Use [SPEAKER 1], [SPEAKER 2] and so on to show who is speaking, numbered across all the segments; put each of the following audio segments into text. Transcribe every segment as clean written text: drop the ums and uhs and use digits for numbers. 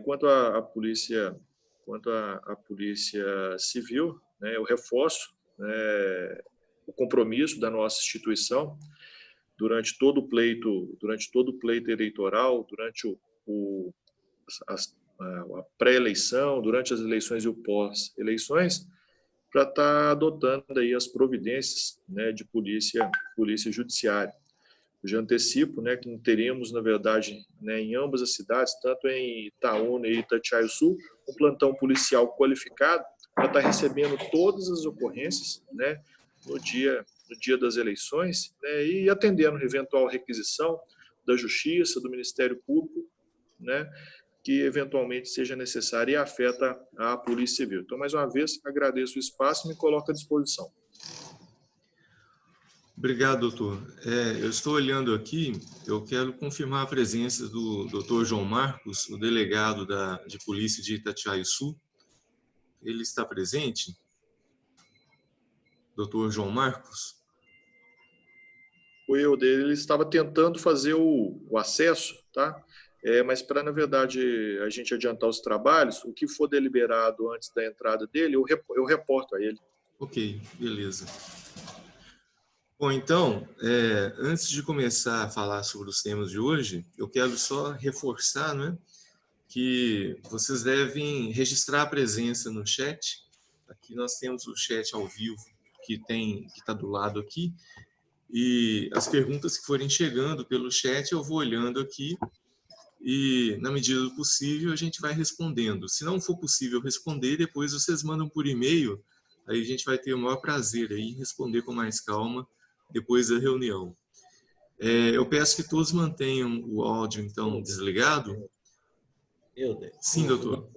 [SPEAKER 1] Quanto à polícia civil, né, eu reforço, né, o compromisso da nossa instituição durante todo o pleito eleitoral, durante a pré-eleição, durante as eleições e o pós-eleições, para estar adotando aí as providências, né, de polícia judiciária. Eu já antecipo, né, que teremos, na verdade, né, em ambas as cidades, tanto em Itaúna e Itatiaia-Sul, um plantão policial qualificado para estar recebendo todas as ocorrências, né, no dia das eleições, né, e atendendo eventual requisição da Justiça, do Ministério Público, né, que eventualmente seja necessária e afeta a Polícia Civil. Então, mais uma vez, agradeço o espaço e me coloco à disposição.
[SPEAKER 2] Obrigado, doutor. Eu estou olhando aqui, eu quero confirmar a presença do doutor João Marcos, o delegado de polícia de Itatiaia-Sul. Ele está presente? Doutor João Marcos?
[SPEAKER 1] O erro dele, ele estava tentando fazer o acesso, tá? Mas para, na verdade, a gente adiantar os trabalhos, o que for deliberado antes da entrada dele, eu reporto a ele.
[SPEAKER 2] Ok, beleza. Bom, então, antes de começar a falar sobre os temas de hoje, eu quero só reforçar, né, que vocês devem registrar a presença no chat. Aqui nós temos o chat ao vivo que está do lado aqui, e as perguntas que forem chegando pelo chat eu vou olhando aqui e, na medida do possível, a gente vai respondendo. Se não for possível responder, depois vocês mandam por e-mail, aí a gente vai ter o maior prazer aí em responder com mais calma depois da reunião. Eu peço que todos mantenham o áudio, então, desligado. Sim, doutor.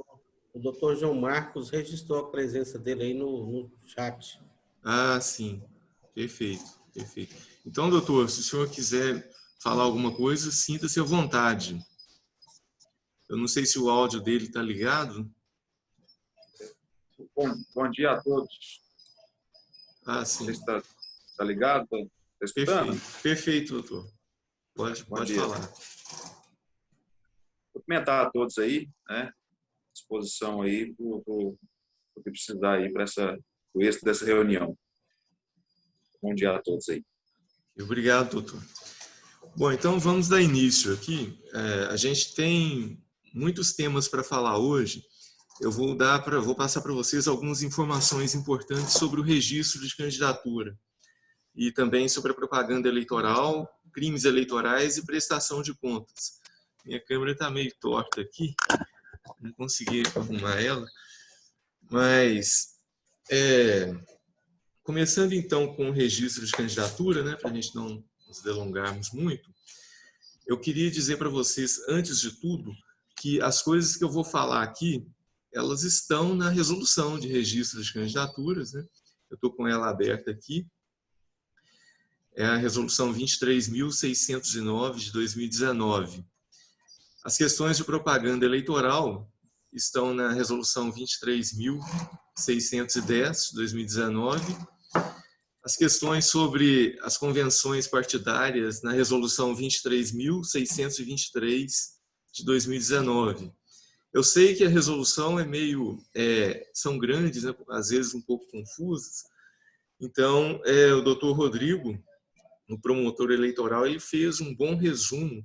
[SPEAKER 3] O doutor João Marcos registrou a presença dele aí no chat.
[SPEAKER 2] Ah, sim. Perfeito, perfeito. Então, doutor, se o senhor quiser falar alguma coisa, sinta-se à vontade. Eu não sei se o áudio dele está ligado.
[SPEAKER 4] Bom dia a todos.
[SPEAKER 2] Ah, sim.
[SPEAKER 4] Você está ligado? Está escutando?
[SPEAKER 2] Perfeito, doutor. Pode falar.
[SPEAKER 4] Vou cumprimentar a todos aí, né? Disposição aí para o que precisar aí para o êxito dessa reunião. Bom dia a todos aí.
[SPEAKER 2] Obrigado, doutor. Bom, então vamos dar início aqui. A gente tem muitos temas para falar hoje. Eu vou passar para vocês algumas informações importantes sobre o registro de candidatura e também sobre a propaganda eleitoral, crimes eleitorais e prestação de contas. Minha câmera está meio torta aqui, não consegui arrumar ela, mas começando então com o registro de candidatura, né, para a gente não nos delongarmos muito, eu queria dizer para vocês, antes de tudo, que as coisas que eu vou falar aqui, elas estão na resolução de registro de candidaturas, né? Eu estou com ela aberta aqui. É a resolução 23.609 de 2019. As questões de propaganda eleitoral estão na resolução 23.610 de 2019. As questões sobre as convenções partidárias na resolução 23.623 de 2019. Eu sei que a resolução são grandes, né, às vezes um pouco confusas. Então, o doutor Rodrigo, o promotor eleitoral, ele fez um bom resumo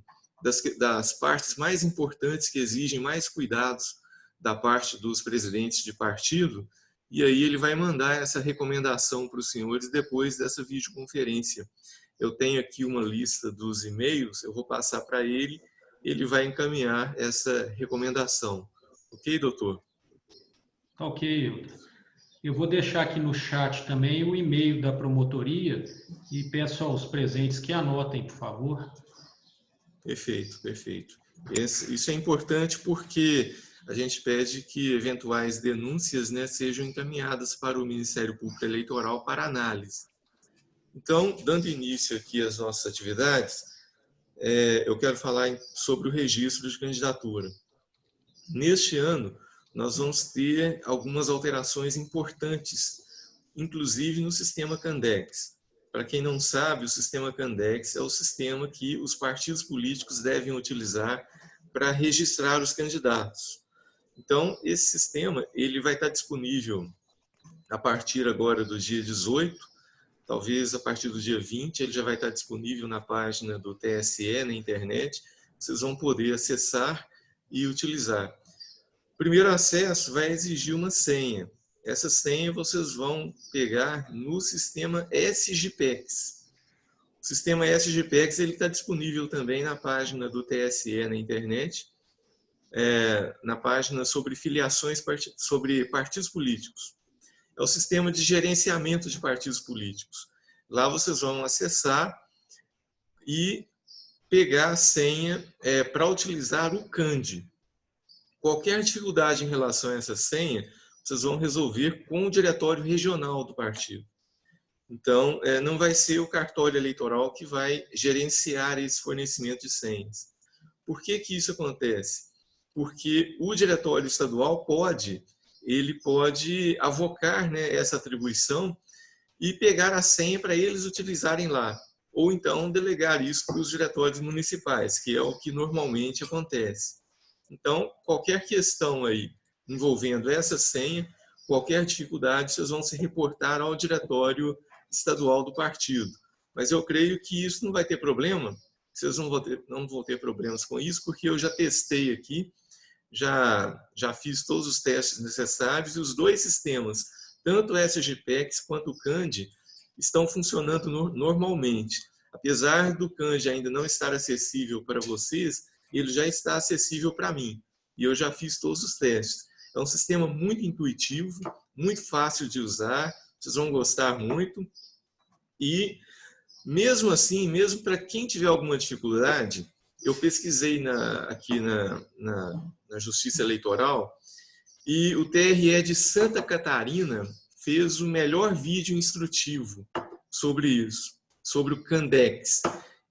[SPEAKER 2] das partes mais importantes que exigem mais cuidados da parte dos presidentes de partido, e aí ele vai mandar essa recomendação para os senhores depois dessa videoconferência. Eu tenho aqui uma lista dos e-mails, eu vou passar para ele, ele vai encaminhar essa recomendação. Ok, doutor?
[SPEAKER 5] Ok. Eu vou deixar aqui no chat também o e-mail da promotoria e peço aos presentes que anotem, por favor.
[SPEAKER 2] Perfeito, perfeito. Isso é importante porque a gente pede que eventuais denúncias, né, sejam encaminhadas para o Ministério Público Eleitoral para análise. Então, dando início aqui às nossas atividades, eu quero falar sobre o registro de candidatura. Neste ano, nós vamos ter algumas alterações importantes, inclusive no sistema Candex. Para quem não sabe, o sistema Candex é o sistema que os partidos políticos devem utilizar para registrar os candidatos. Então, esse sistema ele vai estar disponível a partir agora do dia 18, talvez a partir do dia 20, ele já vai estar disponível na página do TSE, na internet. Vocês vão poder acessar e utilizar. O primeiro acesso vai exigir uma senha. Essa senha vocês vão pegar no sistema SGPEX. O sistema SGPEX está disponível também na página do TSE, na internet, na página sobre filiações, sobre partidos políticos. É o sistema de gerenciamento de partidos políticos. Lá vocês vão acessar e pegar a senha para utilizar o CANDE. Qualquer dificuldade em relação a essa senha, vocês vão resolver com o diretório regional do partido. Então, não vai ser o cartório eleitoral que vai gerenciar esse fornecimento de senhas. Por que que isso acontece? Porque o diretório estadual pode avocar, né, essa atribuição e pegar a senha para eles utilizarem lá. Ou então delegar isso para os diretórios municipais, que é o que normalmente acontece. Então, qualquer questão aí envolvendo essa senha, qualquer dificuldade, vocês vão se reportar ao diretório estadual do partido. Mas eu creio que isso não vai ter problema, vocês não vão ter problemas com isso, porque eu já testei aqui, já fiz todos os testes necessários e os dois sistemas, tanto o SGPEX quanto o CANDE, estão funcionando normalmente. Apesar do CANDE ainda não estar acessível para vocês, ele já está acessível para mim. E eu já fiz todos os testes. É um sistema muito intuitivo, muito fácil de usar, vocês vão gostar muito. E, mesmo assim, mesmo para quem tiver alguma dificuldade, eu pesquisei aqui na Justiça Eleitoral e o TRE de Santa Catarina fez o melhor vídeo instrutivo sobre isso, sobre o Candex.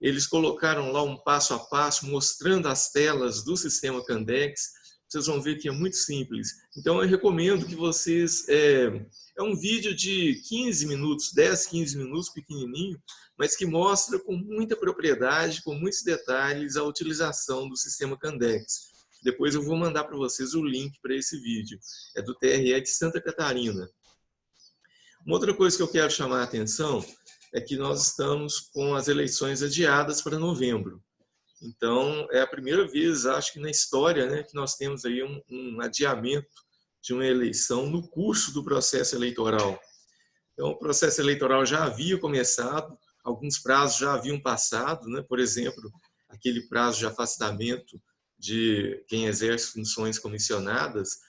[SPEAKER 2] Eles colocaram lá um passo a passo, mostrando as telas do sistema Candex. Vocês vão ver que é muito simples. Então, eu recomendo que vocês... É um vídeo de 15 minutos, 10, 15 minutos, pequenininho, mas que mostra com muita propriedade, com muitos detalhes, a utilização do sistema Candex. Depois eu vou mandar para vocês o link para esse vídeo. É do TRE de Santa Catarina. Uma outra coisa que eu quero chamar a atenção é que nós estamos com as eleições adiadas para novembro. Então, é a primeira vez, acho que na história, né, que nós temos aí um adiamento de uma eleição no curso do processo eleitoral. Então, o processo eleitoral já havia começado, alguns prazos já haviam passado, né? Por exemplo, aquele prazo de afastamento de quem exerce funções comissionadas,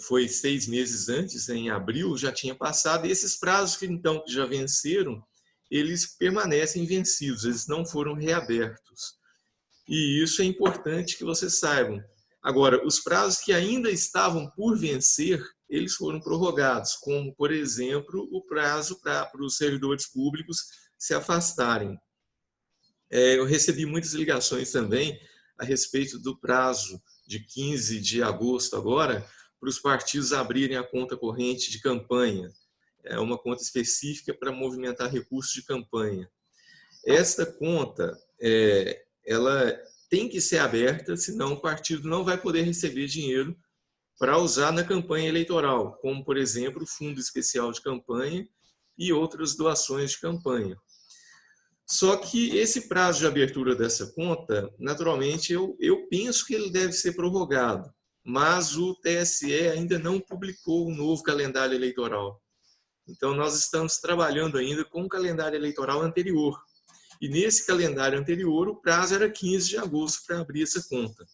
[SPEAKER 2] foi 6 meses antes, em abril, já tinha passado, e esses prazos que então já venceram, eles permanecem vencidos, eles não foram reabertos. E isso é importante que vocês saibam. Agora, os prazos que ainda estavam por vencer, eles foram prorrogados, como, por exemplo, o prazo para os servidores públicos se afastarem. Eu recebi muitas ligações também a respeito do prazo de 15 de agosto agora, para os partidos abrirem a conta corrente de campanha. É uma conta específica para movimentar recursos de campanha. Esta conta, ela tem que ser aberta, senão o partido não vai poder receber dinheiro para usar na campanha eleitoral, como, por exemplo, o Fundo Especial de Campanha e outras doações de campanha. Só que esse prazo de abertura dessa conta, naturalmente, eu penso que ele deve ser prorrogado, mas o TSE ainda não publicou o novo calendário eleitoral. Então, nós estamos trabalhando ainda com o calendário eleitoral anterior. E nesse calendário anterior, o prazo era 15 de agosto para abrir essa conta.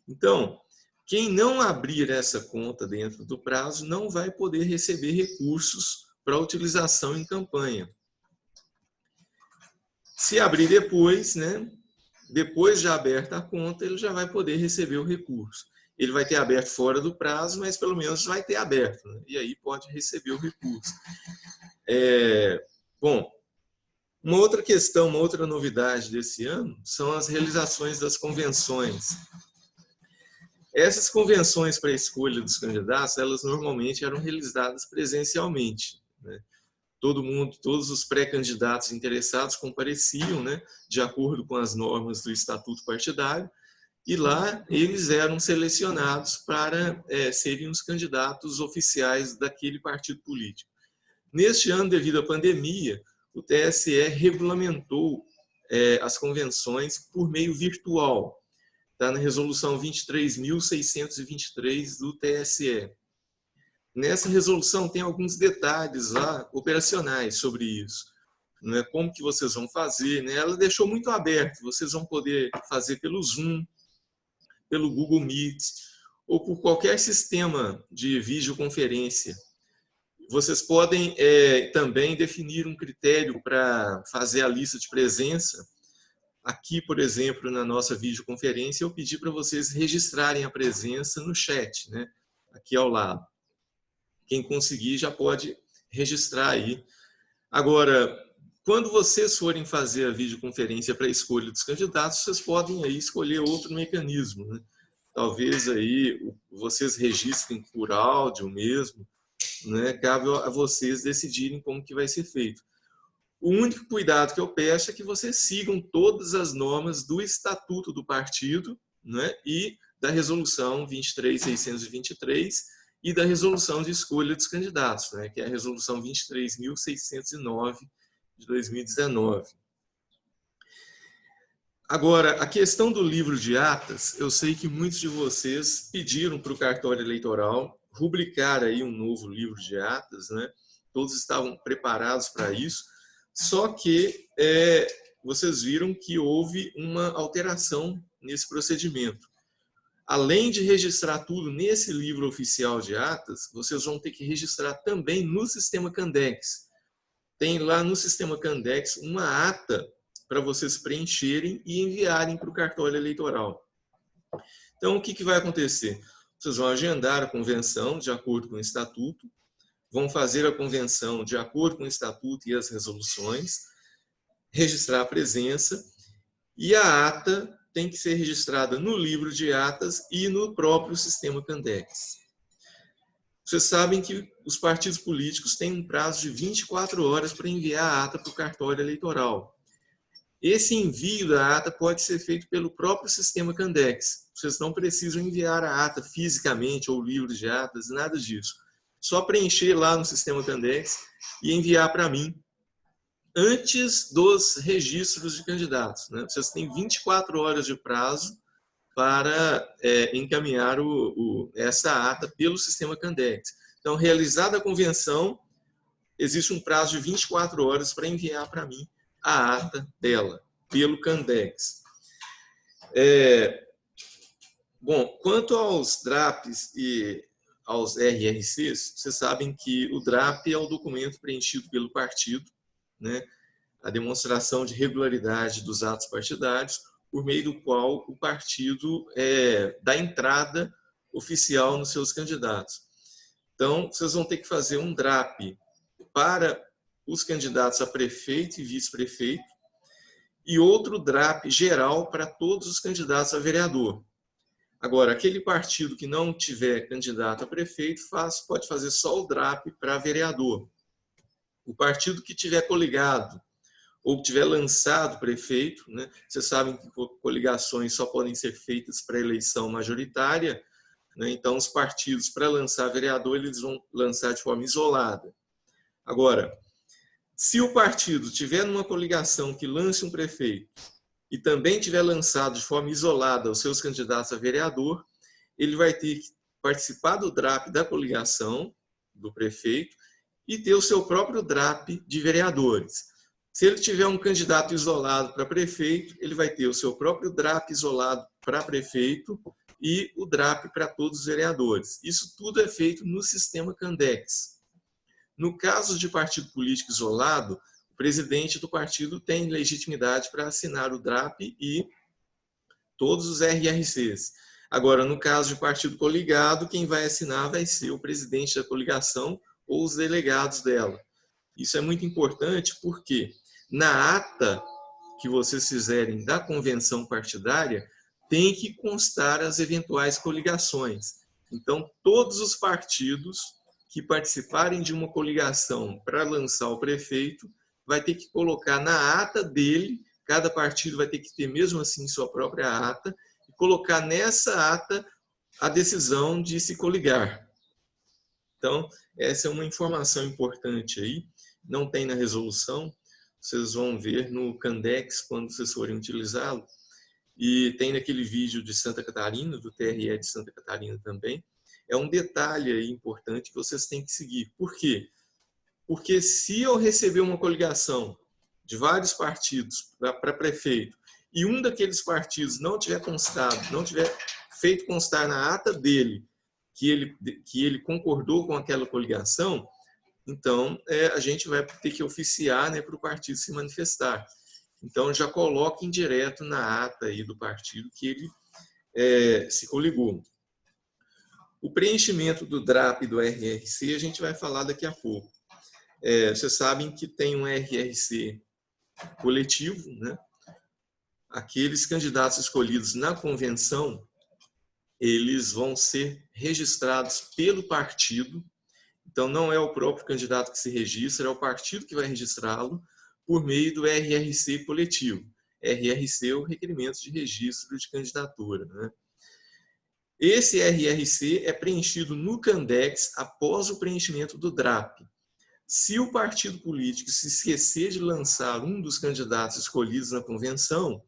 [SPEAKER 2] Então, quem não abrir essa conta dentro do prazo não vai poder receber recursos para utilização em campanha. Se abrir depois, né, depois de aberta a conta, ele já vai poder receber o recurso. Ele vai ter aberto fora do prazo, mas pelo menos vai ter aberto, né, e aí pode receber o recurso. Bom, uma outra questão, uma outra novidade desse ano são as realizações das convenções. Essas convenções para a escolha dos candidatos, elas normalmente eram realizadas presencialmente, né? todo mundo, todos os pré-candidatos interessados compareciam, né, de acordo com as normas do Estatuto Partidário, e lá eles eram selecionados para serem os candidatos oficiais daquele partido político. Neste ano, devido à pandemia, o TSE regulamentou as convenções por meio virtual. Está na resolução 23.623 do TSE. Nessa resolução tem alguns detalhes lá operacionais sobre isso. Né? Como que vocês vão fazer? Né? Ela deixou muito aberto. Vocês vão poder fazer pelo Zoom, pelo Google Meet, ou por qualquer sistema de videoconferência. Vocês podem também definir um critério para fazer a lista de presença. Aqui, por exemplo, na nossa videoconferência, eu pedi para vocês registrarem a presença no chat, né? Aqui ao lado. Quem conseguir já pode registrar aí. Agora, quando vocês forem fazer a videoconferência para a escolha dos candidatos, vocês podem aí escolher outro mecanismo, né? Talvez aí vocês registrem por áudio mesmo, né? Cabe a vocês decidirem como que vai ser feito. O único cuidado que eu peço é que vocês sigam todas as normas do Estatuto do Partido, né? E da Resolução 23.623 e da Resolução de Escolha dos Candidatos, né? Que é a Resolução 23.609 de 2019. Agora, a questão do livro de atas, eu sei que muitos de vocês pediram para o cartório eleitoral rubricar aí um novo livro de atas, né? Todos estavam preparados para isso, só que vocês viram que houve uma alteração nesse procedimento. Além de registrar tudo nesse livro oficial de atas, vocês vão ter que registrar também no sistema Candex. Tem lá no sistema Candex uma ata para vocês preencherem e enviarem para o cartório eleitoral. Então, o que vai acontecer? Vocês vão agendar a convenção de acordo com o Estatuto, vão fazer a convenção de acordo com o Estatuto e as resoluções, registrar a presença, e a ata tem que ser registrada no livro de atas e no próprio sistema Candex. Vocês sabem que os partidos políticos têm um prazo de 24 horas para enviar a ata para o cartório eleitoral. Esse envio da ata pode ser feito pelo próprio sistema Candex. Vocês não precisam enviar a ata fisicamente ou o livro de atas, nada disso. Só preencher lá no sistema Candex e enviar para mim antes dos registros de candidatos, né? Vocês têm 24 horas de prazo para encaminhar essa ata pelo sistema Candex. Então, realizada a convenção, existe um prazo de 24 horas para enviar para mim a ata dela, pelo Candex. Bom, quanto aos DRAPs e aos RRCs, vocês sabem que o DRAP é o documento preenchido pelo partido, né? A demonstração de regularidade dos atos partidários, por meio do qual o partido dá entrada oficial nos seus candidatos. Então, vocês vão ter que fazer um DRAP para os candidatos a prefeito e vice-prefeito e outro DRAP geral para todos os candidatos a vereador. Agora, aquele partido que não tiver candidato a prefeito pode fazer só o DRAP para vereador. O partido que tiver coligado ou que tiver lançado prefeito, né? Vocês sabem que coligações só podem ser feitas para eleição majoritária, né? Então os partidos, para lançar vereador, eles vão lançar de forma isolada. Agora, se o partido tiver numa coligação que lance um prefeito e também tiver lançado de forma isolada os seus candidatos a vereador, ele vai ter que participar do DRAP da coligação do prefeito e ter o seu próprio DRAP de vereadores. Se ele tiver um candidato isolado para prefeito, ele vai ter o seu próprio DRAP isolado para prefeito e o DRAP para todos os vereadores. Isso tudo é feito no sistema Candex. No caso de partido político isolado, o presidente do partido tem legitimidade para assinar o DRAP e todos os RRCs. Agora, no caso de partido coligado, quem vai assinar vai ser o presidente da coligação ou os delegados dela. Isso é muito importante porque na ata que vocês fizerem da convenção partidária, tem que constar as eventuais coligações. Então, todos os partidos que participarem de uma coligação para lançar o prefeito vai ter que colocar na ata dele, cada partido vai ter que ter mesmo assim sua própria ata, e colocar nessa ata a decisão de se coligar. Então, essa é uma informação importante aí, não tem na resolução, vocês vão ver no Candex quando vocês forem utilizá-lo, e tem naquele vídeo de Santa Catarina, do TRE de Santa Catarina também. É um detalhe aí importante que vocês têm que seguir. Por quê? Porque se eu receber uma coligação de vários partidos para prefeito e um daqueles partidos não tiver constado, não tiver feito constar na ata dele que ele concordou com aquela coligação, então a gente vai ter que oficiar, né, para o partido se manifestar. Então já coloquem direto na ata aí do partido que ele se coligou. O preenchimento do DRAP e do RRC a gente vai falar daqui a pouco. Vocês sabem que tem um RRC coletivo, né? Aqueles candidatos escolhidos na convenção, eles vão ser registrados pelo partido. Então, não é o próprio candidato que se registra, é o partido que vai registrá-lo por meio do RRC coletivo. RRC é o requerimento de registro de candidatura, né? Esse RRC é preenchido no Candex após o preenchimento do DRAP. Se o partido político se esquecer de lançar um dos candidatos escolhidos na convenção,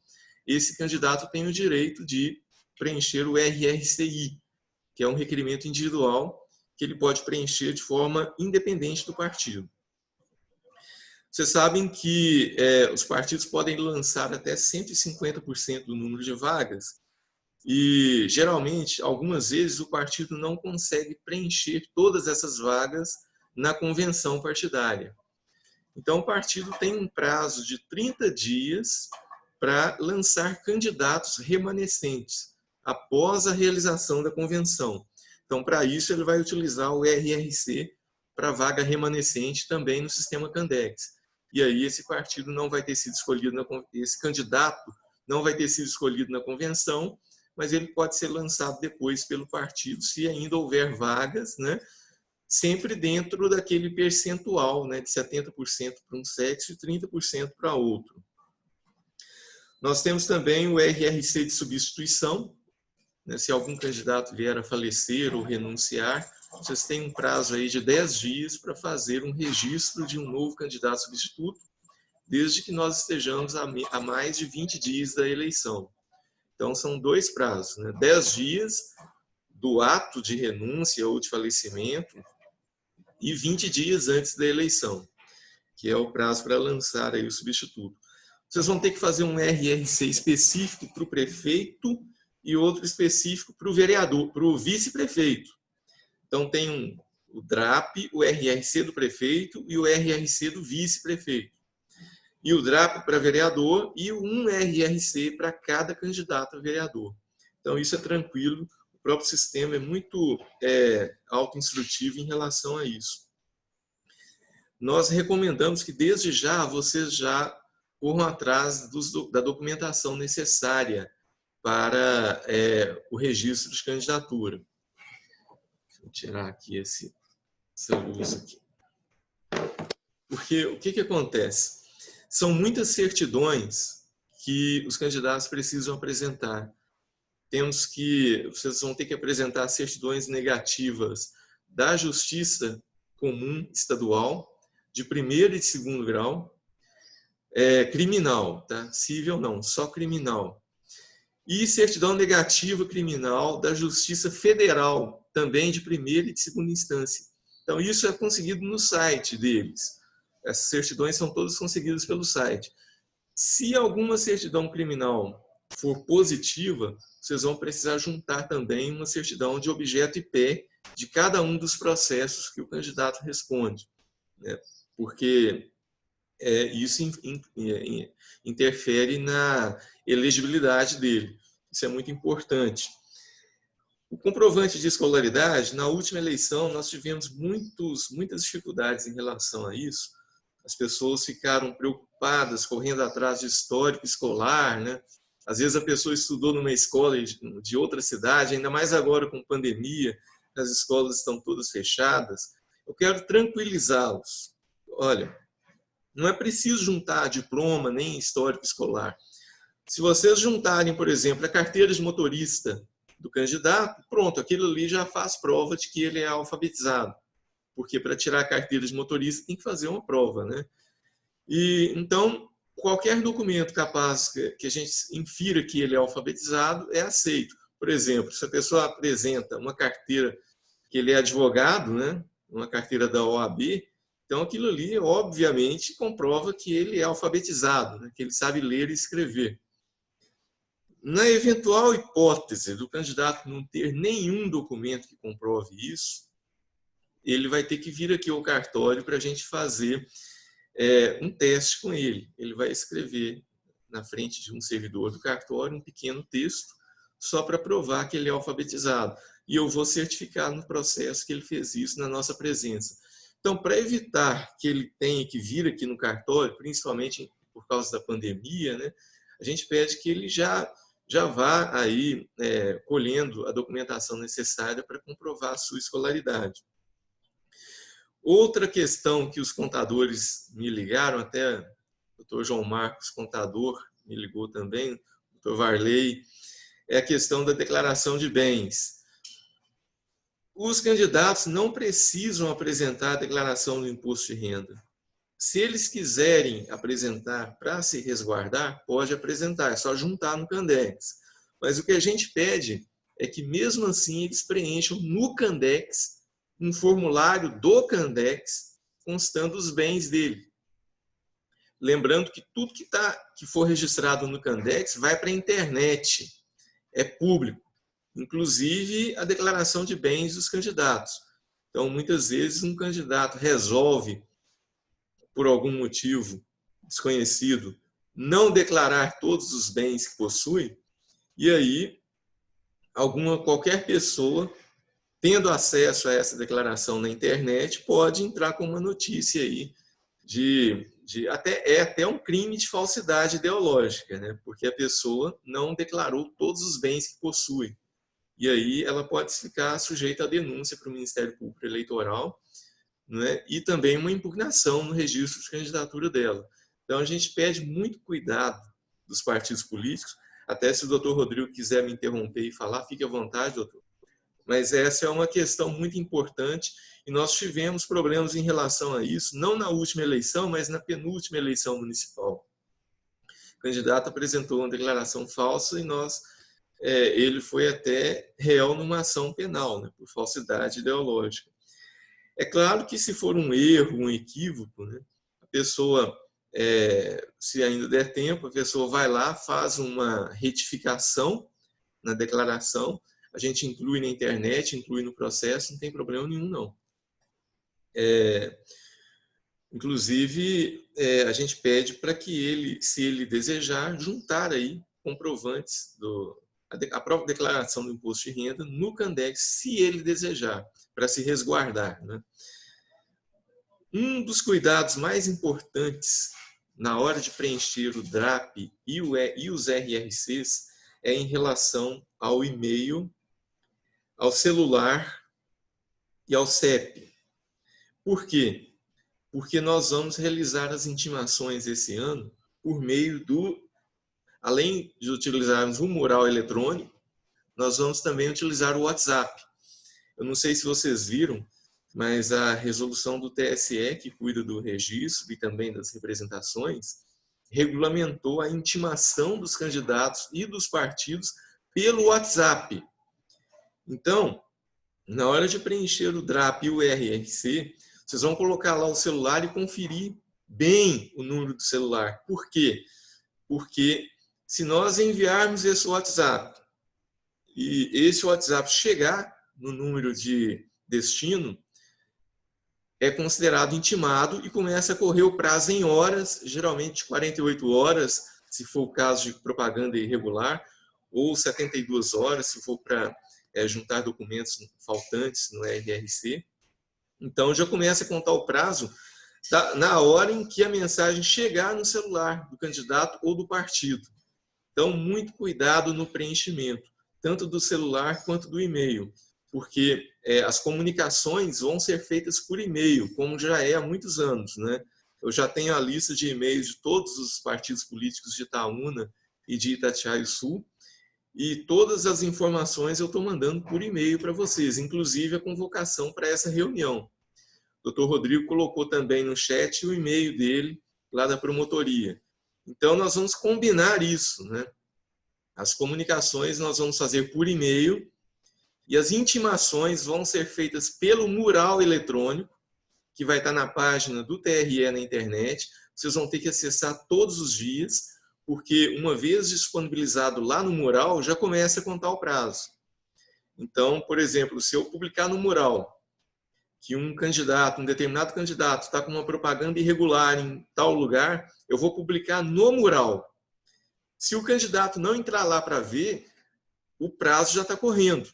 [SPEAKER 2] esse candidato tem o direito de preencher o RRCI, que é um requerimento individual que ele pode preencher de forma independente do partido. Vocês sabem que os partidos podem lançar até 150% do número de vagas e, geralmente, algumas vezes o partido não consegue preencher todas essas vagas na convenção partidária. Então, o partido tem um prazo de 30 dias para lançar candidatos remanescentes após a realização da convenção. Então, para isso, ele vai utilizar o RRC para vaga remanescente também no sistema Candex. E aí esse partido não vai ter sido escolhido, esse candidato não vai ter sido escolhido na convenção, mas ele pode ser lançado depois pelo partido, se ainda houver vagas, né? Sempre dentro daquele percentual, né, de 70% para um sexo e 30% para outro. Nós temos também o RRC de substituição, né, se algum candidato vier a falecer ou renunciar, vocês têm um prazo aí de 10 dias para fazer um registro de um novo candidato substituto, desde que nós estejamos a mais de 20 dias da eleição. Então, são dois prazos, né? 10 dias do ato de renúncia ou de falecimento e 20 dias antes da eleição, que é o prazo para lançar aí o substituto. Vocês vão ter que fazer um RRC específico para o prefeito e outro específico para o vereador, para o vice-prefeito. Então, tem o DRAP, o RRC do prefeito e o RRC do vice-prefeito. E o DRAP para vereador e um RRC para cada candidato a vereador. Então, isso é tranquilo. O próprio sistema é muito autoinstrutivo em relação a isso. Nós recomendamos que, desde já, vocês já corram atrás da documentação necessária para o registro de candidatura. Vou tirar aqui essa luz aqui. Porque o que acontece? São muitas certidões que os candidatos precisam apresentar. Vocês vão ter que apresentar certidões negativas da Justiça Comum Estadual, de primeiro e de segundo grau, criminal, tá? Civil não, só criminal. E certidão negativa criminal da Justiça Federal, também de primeira e de segunda instância. Então, isso é conseguido no site deles. Essas certidões são todas conseguidas pelo site. Se alguma certidão criminal for positiva, vocês vão precisar juntar também uma certidão de objeto e pé de cada um dos processos que o candidato responde, né? Porque isso interfere na elegibilidade dele. Isso é muito importante. O comprovante de escolaridade, na última eleição, nós tivemos muitas dificuldades em relação a isso. As pessoas ficaram preocupadas, correndo atrás de histórico escolar, né? Às vezes a pessoa estudou numa escola de outra cidade, ainda mais agora com pandemia, as escolas estão todas fechadas. eu quero tranquilizá-los. Olha, não é preciso juntar diploma nem histórico escolar. Se vocês juntarem, por exemplo, a carteira de motorista do candidato, pronto, aquilo ali já faz prova de que ele é alfabetizado. Porque para tirar a carteira de motorista tem que fazer uma prova, né? E então, qualquer documento capaz que a gente infira que ele é alfabetizado é aceito. Por exemplo, se a pessoa apresenta uma carteira que ele é advogado, né? Uma carteira da OAB, então aquilo ali, obviamente, comprova que ele é alfabetizado, né? Que ele sabe ler e escrever. Na eventual hipótese do candidato não ter nenhum documento que comprove isso, ele vai ter que vir aqui ao cartório para a gente fazer um teste com ele. Ele vai escrever na frente de um servidor do cartório um pequeno texto só para provar que ele é alfabetizado. E eu vou certificar no processo que ele fez isso na nossa presença. Então, para evitar que ele tenha que vir aqui no cartório, principalmente por causa da pandemia, né, a gente pede que ele já vá aí colhendo a documentação necessária para comprovar a sua escolaridade. Outra questão que os contadores me ligaram, até o doutor João Marcos, contador, me ligou também, o doutor Varley, é a questão da declaração de bens. Os candidatos não precisam apresentar a declaração do imposto de renda. Se eles quiserem apresentar para se resguardar, pode apresentar, é só juntar no Candex. Mas o que a gente pede é que, mesmo assim, eles preencham no Candex um formulário do Candex constando os bens dele. Lembrando que tudo que for registrado no Candex vai para a internet, é público, inclusive a declaração de bens dos candidatos. Então, muitas vezes, um candidato resolve, por algum motivo desconhecido, não declarar todos os bens que possui, e aí qualquer pessoa, tendo acesso a essa declaração na internet, pode entrar com uma notícia aí até um crime de falsidade ideológica, né? Porque a pessoa não declarou todos os bens que possui. E aí ela pode ficar sujeita a denúncia para o Ministério Público Eleitoral, né? E também uma impugnação no registro de candidatura dela. Então a gente pede muito cuidado dos partidos políticos, até se o doutor Rodrigo quiser me interromper e falar, fique à vontade, doutor. Mas essa é uma questão muito importante e nós tivemos problemas em relação a isso, não na última eleição, mas na penúltima eleição municipal. O candidato apresentou uma declaração falsa e ele foi até réu numa ação penal, né, por falsidade ideológica. É claro que se for um erro, um equívoco, né, a pessoa, se ainda der tempo, a pessoa vai lá, faz uma retificação na declaração, a gente inclui na internet, inclui no processo, não tem problema nenhum, não. Inclusive, a gente pede para que ele, se ele desejar, juntar aí comprovantes a própria declaração do imposto de renda no Candex, se ele desejar, para se resguardar, né? Um dos cuidados mais importantes na hora de preencher o DRAP e os RRCs é em relação ao e-mail, ao celular e ao CEP. Por quê? Porque nós vamos realizar as intimações esse ano por meio além de utilizarmos o mural eletrônico, nós vamos também utilizar o WhatsApp. Eu não sei se vocês viram, mas a resolução do TSE, que cuida do registro e também das representações, regulamentou a intimação dos candidatos e dos partidos pelo WhatsApp. Então, na hora de preencher o DRAP e o RRC, vocês vão colocar lá o celular e conferir bem o número do celular. Por quê? Porque se nós enviarmos esse WhatsApp e esse WhatsApp chegar no número de destino, é considerado intimado e começa a correr o prazo em horas, geralmente 48 horas, se for o caso de propaganda irregular, ou 72 horas, se for para juntar documentos faltantes no RRC. Então, já começa a contar o prazo na hora em que a mensagem chegar no celular do candidato ou do partido. Então, muito cuidado no preenchimento, tanto do celular quanto do e-mail. porque as comunicações vão ser feitas por e-mail, como já é há muitos anos, né? Eu já tenho a lista de e-mails de todos os partidos políticos de Itaúna e de Itatiaia-Sul, e todas as informações eu estou mandando por e-mail para vocês, inclusive a convocação para essa reunião. O Dr. Rodrigo colocou também no chat o e-mail dele, lá da promotoria. Então, nós vamos combinar isso, né? As comunicações nós vamos fazer por e-mail e as intimações vão ser feitas pelo mural eletrônico, que vai estar na página do TRE na internet. Vocês vão ter que acessar todos os dias, porque uma vez disponibilizado lá no mural, já começa a contar o prazo. Então, por exemplo, se eu publicar no mural que um determinado candidato está com uma propaganda irregular em tal lugar, eu vou publicar no mural. Se o candidato não entrar lá para ver, o prazo já está correndo.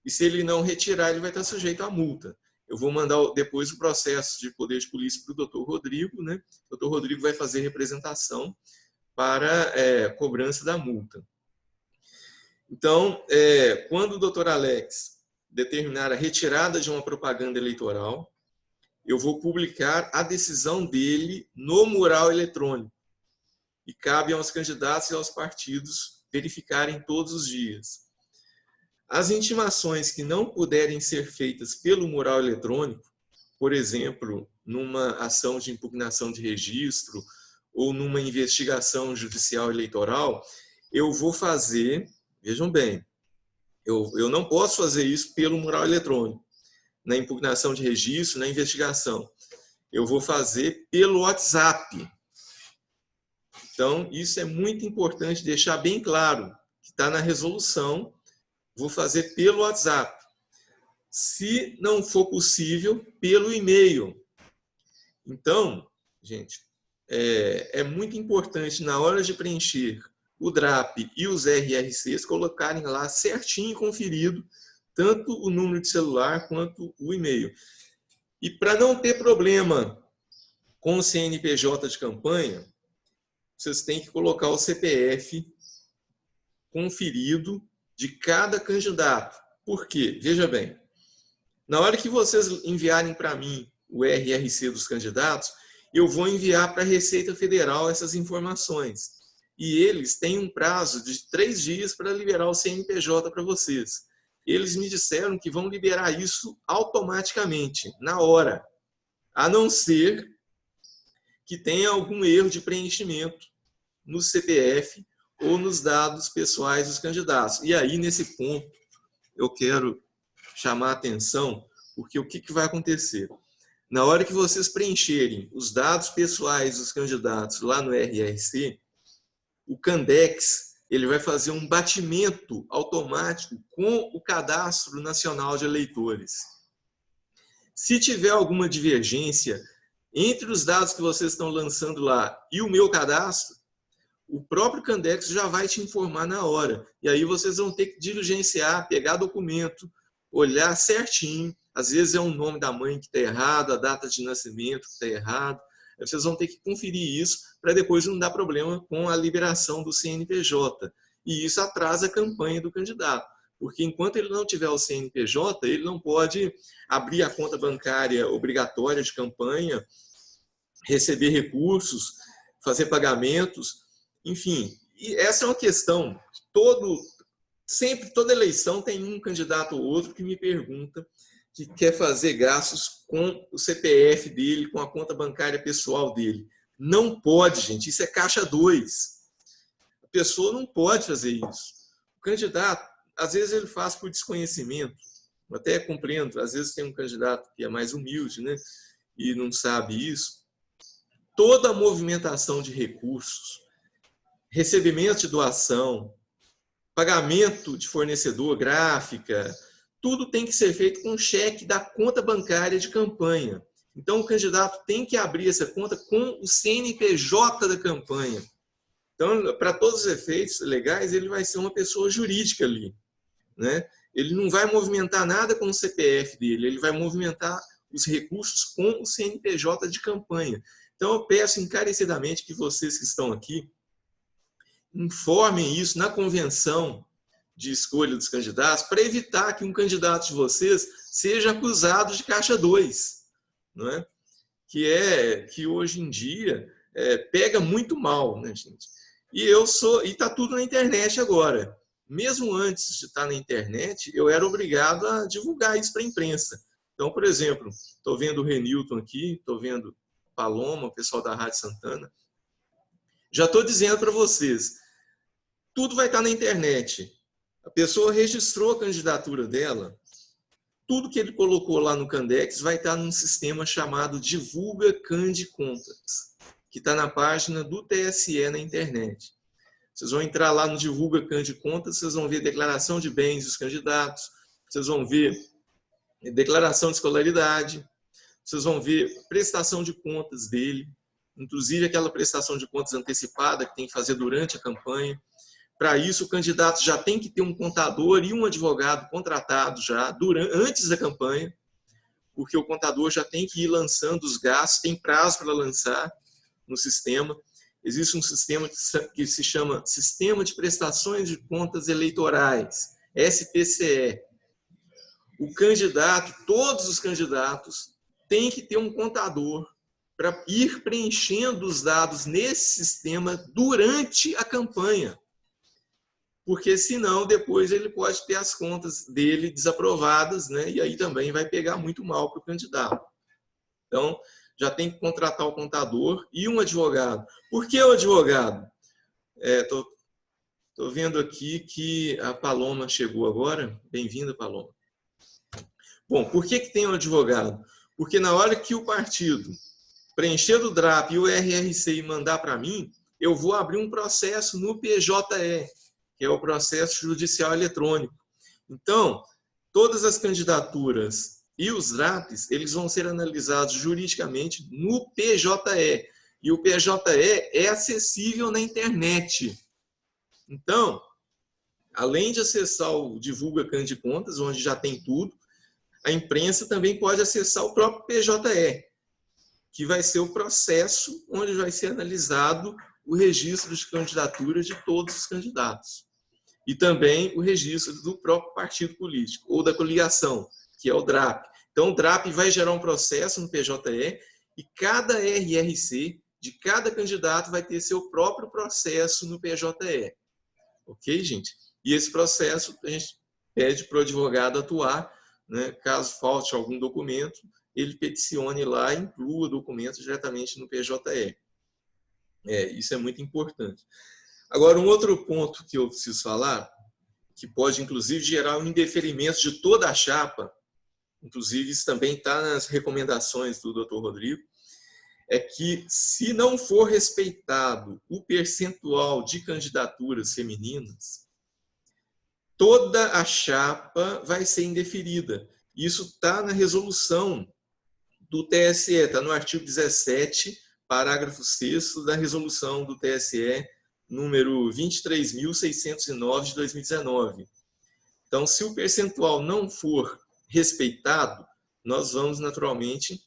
[SPEAKER 2] E se ele não retirar, ele vai estar sujeito à multa. Eu vou mandar depois o processo de poder de polícia para o Dr. Rodrigo, né? O Dr. Rodrigo vai fazer representação para cobrança da multa. Então, quando o Dr. Alex determinar a retirada de uma propaganda eleitoral, eu vou publicar a decisão dele no mural eletrônico. E cabe aos candidatos e aos partidos verificarem todos os dias. As intimações que não puderem ser feitas pelo mural eletrônico, por exemplo, numa ação de impugnação de registro ou numa investigação judicial eleitoral, eu vou fazer, vejam bem, eu não posso fazer isso pelo mural eletrônico, na impugnação de registro, na investigação. Eu vou fazer pelo WhatsApp. Então, isso é muito importante deixar bem claro, que está na resolução, vou fazer pelo WhatsApp. Se não for possível, pelo e-mail. Então, gente, é muito importante, na hora de preencher o DRAP e os RRCs, colocarem lá certinho conferido, tanto o número de celular quanto o e-mail. E para não ter problema com o CNPJ de campanha, vocês têm que colocar o CPF conferido de cada candidato. Por quê? Veja bem, na hora que vocês enviarem para mim o RRC dos candidatos, eu vou enviar para a Receita Federal essas informações. E eles têm um prazo de 3 dias para liberar o CNPJ para vocês. Eles me disseram que vão liberar isso automaticamente, na hora, a não ser que tenha algum erro de preenchimento no CPF ou nos dados pessoais dos candidatos. E aí, nesse ponto, eu quero chamar a atenção, porque o que vai acontecer? Na hora que vocês preencherem os dados pessoais dos candidatos lá no RRC, o Candex ele vai fazer um batimento automático com o Cadastro Nacional de Eleitores. Se tiver alguma divergência entre os dados que vocês estão lançando lá e o meu cadastro, o próprio Candex já vai te informar na hora. E aí vocês vão ter que diligenciar, pegar documento, olhar certinho. Às vezes é o nome da mãe que está errado, a data de nascimento que está errado. Vocês vão ter que conferir isso para depois não dar problema com a liberação do CNPJ. E isso atrasa a campanha do candidato. Porque enquanto ele não tiver o CNPJ, ele não pode abrir a conta bancária obrigatória de campanha, receber recursos, fazer pagamentos, enfim. E essa é uma questão. Sempre, toda eleição tem um candidato ou outro que me pergunta que quer fazer gastos com o CPF dele, com a conta bancária pessoal dele. Não pode, gente. Isso é caixa 2. A pessoa não pode fazer isso. O candidato, às vezes ele faz por desconhecimento. Eu até compreendo. Às vezes tem um candidato que é mais humilde, né, e não sabe isso. Toda a movimentação de recursos, recebimento de doação, pagamento de fornecedor, gráfica, tudo tem que ser feito com cheque da conta bancária de campanha. Então, o candidato tem que abrir essa conta com o CNPJ da campanha. Então, para todos os efeitos legais, ele vai ser uma pessoa jurídica ali, né? Ele não vai movimentar nada com o CPF dele, ele vai movimentar os recursos com o CNPJ de campanha. Então, eu peço encarecidamente que vocês que estão aqui informem isso na convenção de escolha dos candidatos para evitar que um candidato de vocês seja acusado de caixa 2, não é? Que hoje em dia pega muito mal, né, gente? E está tudo na internet agora. Mesmo antes de estar na internet, eu era obrigado a divulgar isso para a imprensa. Então, por exemplo, estou vendo o Renilton aqui, estou vendo Paloma, o pessoal da Rádio Santana. Já estou dizendo para vocês, tudo vai estar na internet. A pessoa registrou a candidatura dela, tudo que ele colocou lá no Candex vai estar num sistema chamado Divulga Cande Contas, que está na página do TSE na internet. Vocês vão entrar lá no Divulga Cande Contas, vocês vão ver declaração de bens dos candidatos, vocês vão ver declaração de escolaridade, vocês vão ver prestação de contas dele, inclusive aquela prestação de contas antecipada que tem que fazer durante a campanha. Para isso, o candidato já tem que ter um contador e um advogado contratado já antes da campanha, porque o contador já tem que ir lançando os gastos, tem prazo para lançar no sistema. Existe um sistema que se chama Sistema de Prestações de Contas Eleitorais, SPCE. O candidato, todos os candidatos, têm que ter um contador para ir preenchendo os dados nesse sistema durante a campanha. Porque senão depois ele pode ter as contas dele desaprovadas, né? E aí também vai pegar muito mal para o candidato. Então, já tem que contratar o contador e um advogado. Por que o advogado? Estou vendo aqui que a Paloma chegou agora. Bem-vinda, Paloma. Bom, por que tem um advogado? Porque na hora que o partido preencher o DRAP e o RRC e mandar para mim, eu vou abrir um processo no PJE, que é o processo judicial eletrônico. Então, todas as candidaturas e os DRAPs, eles vão ser analisados juridicamente no PJE. E o PJE é acessível na internet. Então, além de acessar o Divulga Cande Contas, onde já tem tudo, a imprensa também pode acessar o próprio PJE, que vai ser o processo onde vai ser analisado o registro de candidatura de todos os candidatos. E também o registro do próprio partido político, ou da coligação, que é o DRAP. Então, o DRAP vai gerar um processo no PJE e cada RRC de cada candidato vai ter seu próprio processo no PJE. Ok, gente? E esse processo a gente pede para o advogado atuar, né? Caso falte algum documento, ele peticione lá e inclua documentos diretamente no PJE. Isso é muito importante. Agora, um outro ponto que eu preciso falar, que pode inclusive gerar um indeferimento de toda a chapa, inclusive isso também está nas recomendações do Dr. Rodrigo, é que se não for respeitado o percentual de candidaturas femininas, toda a chapa vai ser indeferida. Isso está na resolução do TSE, está no artigo 17, parágrafo 6º da resolução do TSE, número 23.609 de 2019. Então, se o percentual não for respeitado, nós vamos naturalmente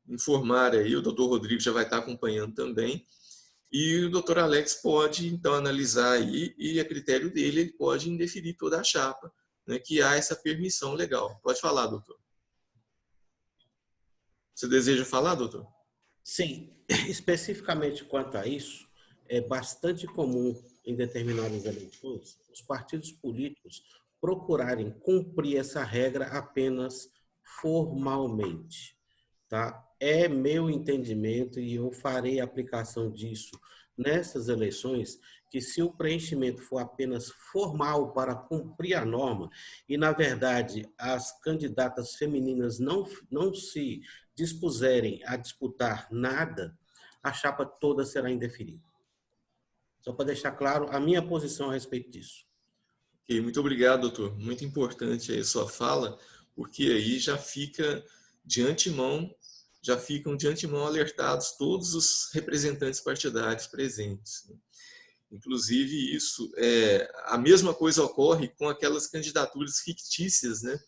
[SPEAKER 2] informar aí, o doutor Rodrigo já vai estar acompanhando também, e o doutor Alex pode, então, analisar aí, e a critério dele, ele pode indeferir toda a chapa, né, que há essa permissão legal. Pode falar, doutor. Você deseja falar, doutor?
[SPEAKER 3] Sim, especificamente quanto a isso, é bastante comum em determinadas eleições os partidos políticos procurarem cumprir essa regra apenas formalmente, tá? É meu entendimento, e eu farei a aplicação disso nessas eleições, que se o preenchimento for apenas formal para cumprir a norma, e, na verdade, as candidatas femininas não se dispuserem a disputar nada, a chapa toda será indeferida. Só para deixar claro a minha posição a respeito disso.
[SPEAKER 2] Okay, muito obrigado, doutor. Muito importante aí a sua fala, porque aí já ficam de antemão alertados todos os representantes partidários presentes. Inclusive, a mesma coisa ocorre com aquelas candidaturas fictícias, né?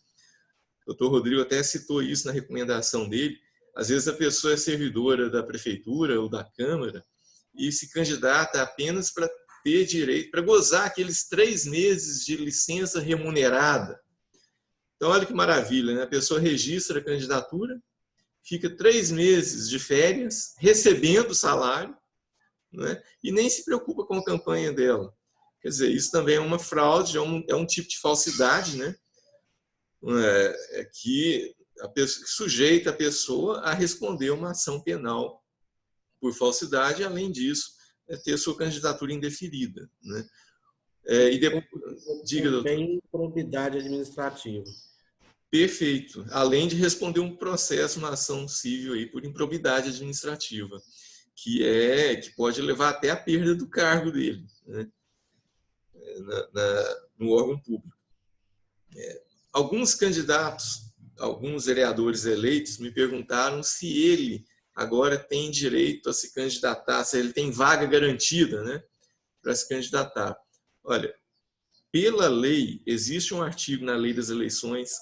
[SPEAKER 2] O doutor Rodrigo até citou isso na recomendação dele. Às vezes a pessoa é servidora da prefeitura ou da Câmara e se candidata apenas para ter direito, para gozar aqueles 3 meses de licença remunerada. Então, olha que maravilha, né? A pessoa registra a candidatura, fica 3 meses de férias, recebendo salário, né? E nem se preocupa com a campanha dela. Quer dizer, isso também é uma fraude, é um tipo de falsidade, né? Que sujeita a pessoa a responder uma ação penal por falsidade, além disso, ter sua candidatura indeferida, né? E depois, diga, doutor.
[SPEAKER 3] Tem improbidade administrativa.
[SPEAKER 2] Perfeito. Além de responder um processo, uma ação civil aí por improbidade administrativa, que pode levar até a perda do cargo dele, né? No órgão público. Alguns candidatos, alguns vereadores eleitos me perguntaram se ele agora tem direito a se candidatar, se ele tem vaga garantida, né, para se candidatar. Olha, pela lei, existe um artigo na Lei das Eleições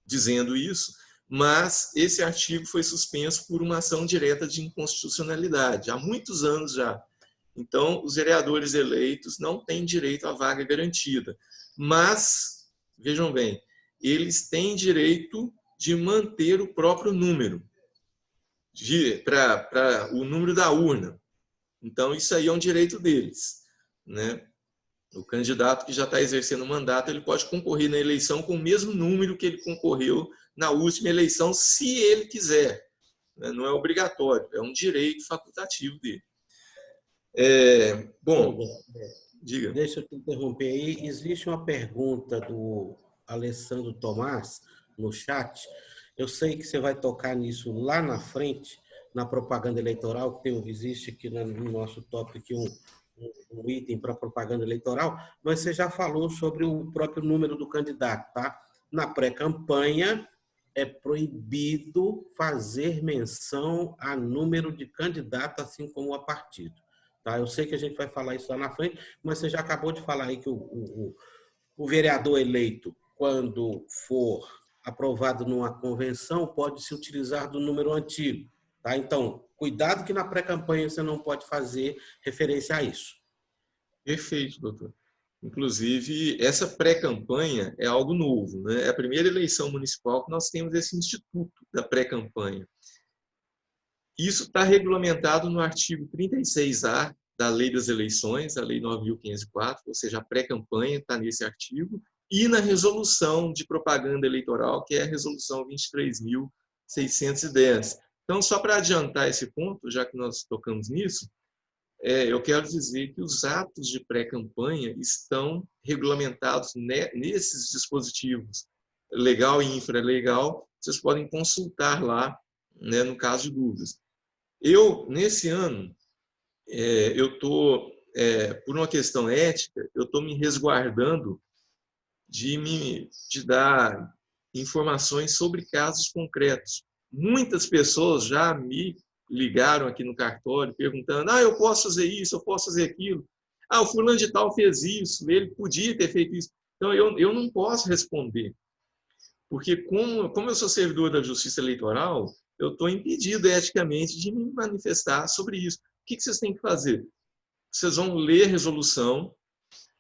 [SPEAKER 2] dizendo isso, mas esse artigo foi suspenso por uma ação direta de inconstitucionalidade, há muitos anos já. Então, os vereadores eleitos não têm direito à vaga garantida. Mas, vejam bem, eles têm direito de manter o próprio número, para o número da urna. Então, isso aí é um direito deles, né? O candidato que já está exercendo o mandato, ele pode concorrer na eleição com o mesmo número que ele concorreu na última eleição, se ele quiser. Não é obrigatório, é um direito facultativo dele. Bom, diga.
[SPEAKER 3] Deixa eu te interromper aí. Existe uma pergunta do Alessandro Tomás no chat. Eu sei que você vai tocar nisso lá na frente, na propaganda eleitoral, que existe aqui no nosso tópico aqui um item para propaganda eleitoral, mas você já falou sobre o próprio número do candidato, tá? Na pré-campanha é proibido fazer menção a número de candidato, assim como a partido. Tá? Eu sei que a gente vai falar isso lá na frente, mas você já acabou de falar aí que o vereador eleito, quando for aprovado numa convenção, pode se utilizar do número antigo. Tá? Então, cuidado que na pré-campanha você não pode fazer referência a isso.
[SPEAKER 2] Perfeito, doutor. Inclusive, essa pré-campanha é algo novo, né? É a primeira eleição municipal que nós temos esse instituto da pré-campanha. Isso está regulamentado no artigo 36A da Lei das Eleições, a Lei 9.504, ou seja, a pré-campanha está nesse artigo, e na resolução de propaganda eleitoral, que é a resolução 23.610. Então, só para adiantar esse ponto, já que nós tocamos nisso, eu quero dizer que os atos de pré-campanha estão regulamentados nesses dispositivos, legal e infralegal, vocês podem consultar lá, né, no caso de dúvidas. Nesse ano, por uma questão ética, eu estou me resguardando de dar informações sobre casos concretos. Muitas pessoas já me ligaram aqui no cartório perguntando: eu posso fazer isso, eu posso fazer aquilo. O fulano de tal fez isso, ele podia ter feito isso. Então, eu não posso responder, porque como eu sou servidor da Justiça Eleitoral, eu estou impedido eticamente de me manifestar sobre isso. O que vocês têm que fazer? Vocês vão ler a resolução,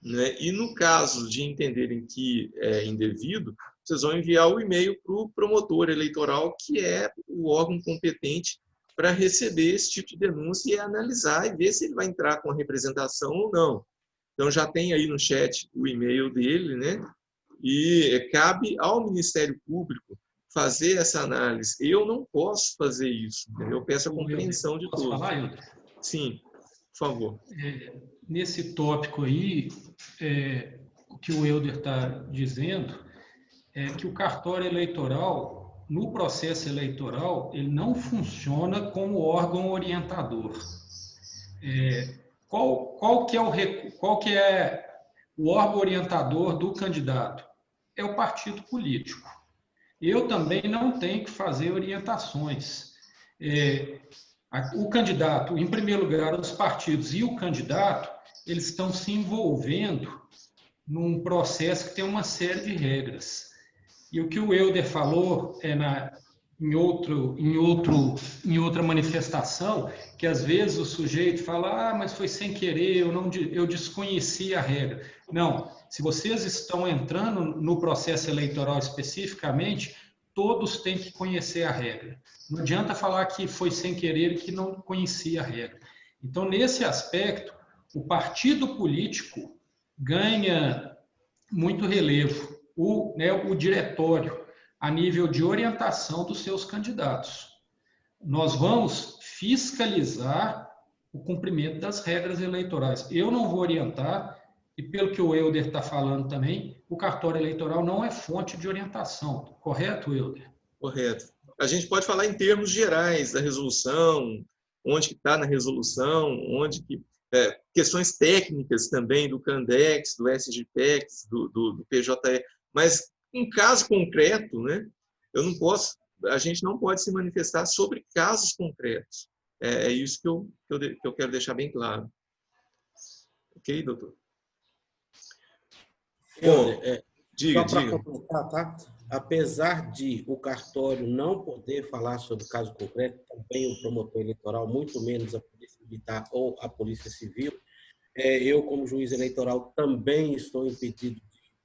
[SPEAKER 2] né, e no caso de entenderem que é indevido, vocês vão enviar o e-mail para o promotor eleitoral, que é o órgão competente para receber esse tipo de denúncia e analisar e ver se ele vai entrar com a representação ou não. Então, já tem aí no chat o e-mail dele, né? E cabe ao Ministério Público fazer essa análise. Eu não posso fazer isso. Eu peço a compreensão de todos.
[SPEAKER 5] Posso falar, Hilder?
[SPEAKER 2] Sim, por favor.
[SPEAKER 5] Nesse tópico aí, o que o Hilder está dizendo é que o cartório eleitoral, no processo eleitoral, ele não funciona como órgão orientador. Qual que é o órgão orientador do candidato? É o partido político. Eu também não tenho que fazer orientações. O candidato, em primeiro lugar, os partidos e o candidato, eles estão se envolvendo num processo que tem uma série de regras. E o que o Hilder falou em outra manifestação, que às vezes o sujeito fala, mas foi sem querer, eu desconheci a regra. Não, se vocês estão entrando no processo eleitoral especificamente, todos têm que conhecer a regra. Não adianta falar que foi sem querer e que não conhecia a regra. Então, nesse aspecto, o partido político ganha muito relevo, o diretório, a nível de orientação dos seus candidatos. Nós vamos fiscalizar o cumprimento das regras eleitorais. Eu não vou orientar, e pelo que o Helder está falando também, o cartório eleitoral não é fonte de orientação. Correto, Helder?
[SPEAKER 2] Correto. A gente pode falar em termos gerais da resolução, onde que está na resolução, onde que... questões técnicas também do Candex, do SGPEX, do PJE, mas um caso concreto, né? A gente não pode se manifestar sobre casos concretos. É isso que eu quero deixar bem claro. Ok, doutor?
[SPEAKER 3] Bom,
[SPEAKER 2] diga.
[SPEAKER 3] Só para completar, tá? Apesar de o cartório não poder falar sobre caso concreto, também o promotor eleitoral, muito menos a Polícia Militar ou a Polícia Civil, eu, como juiz eleitoral, também estou impedido de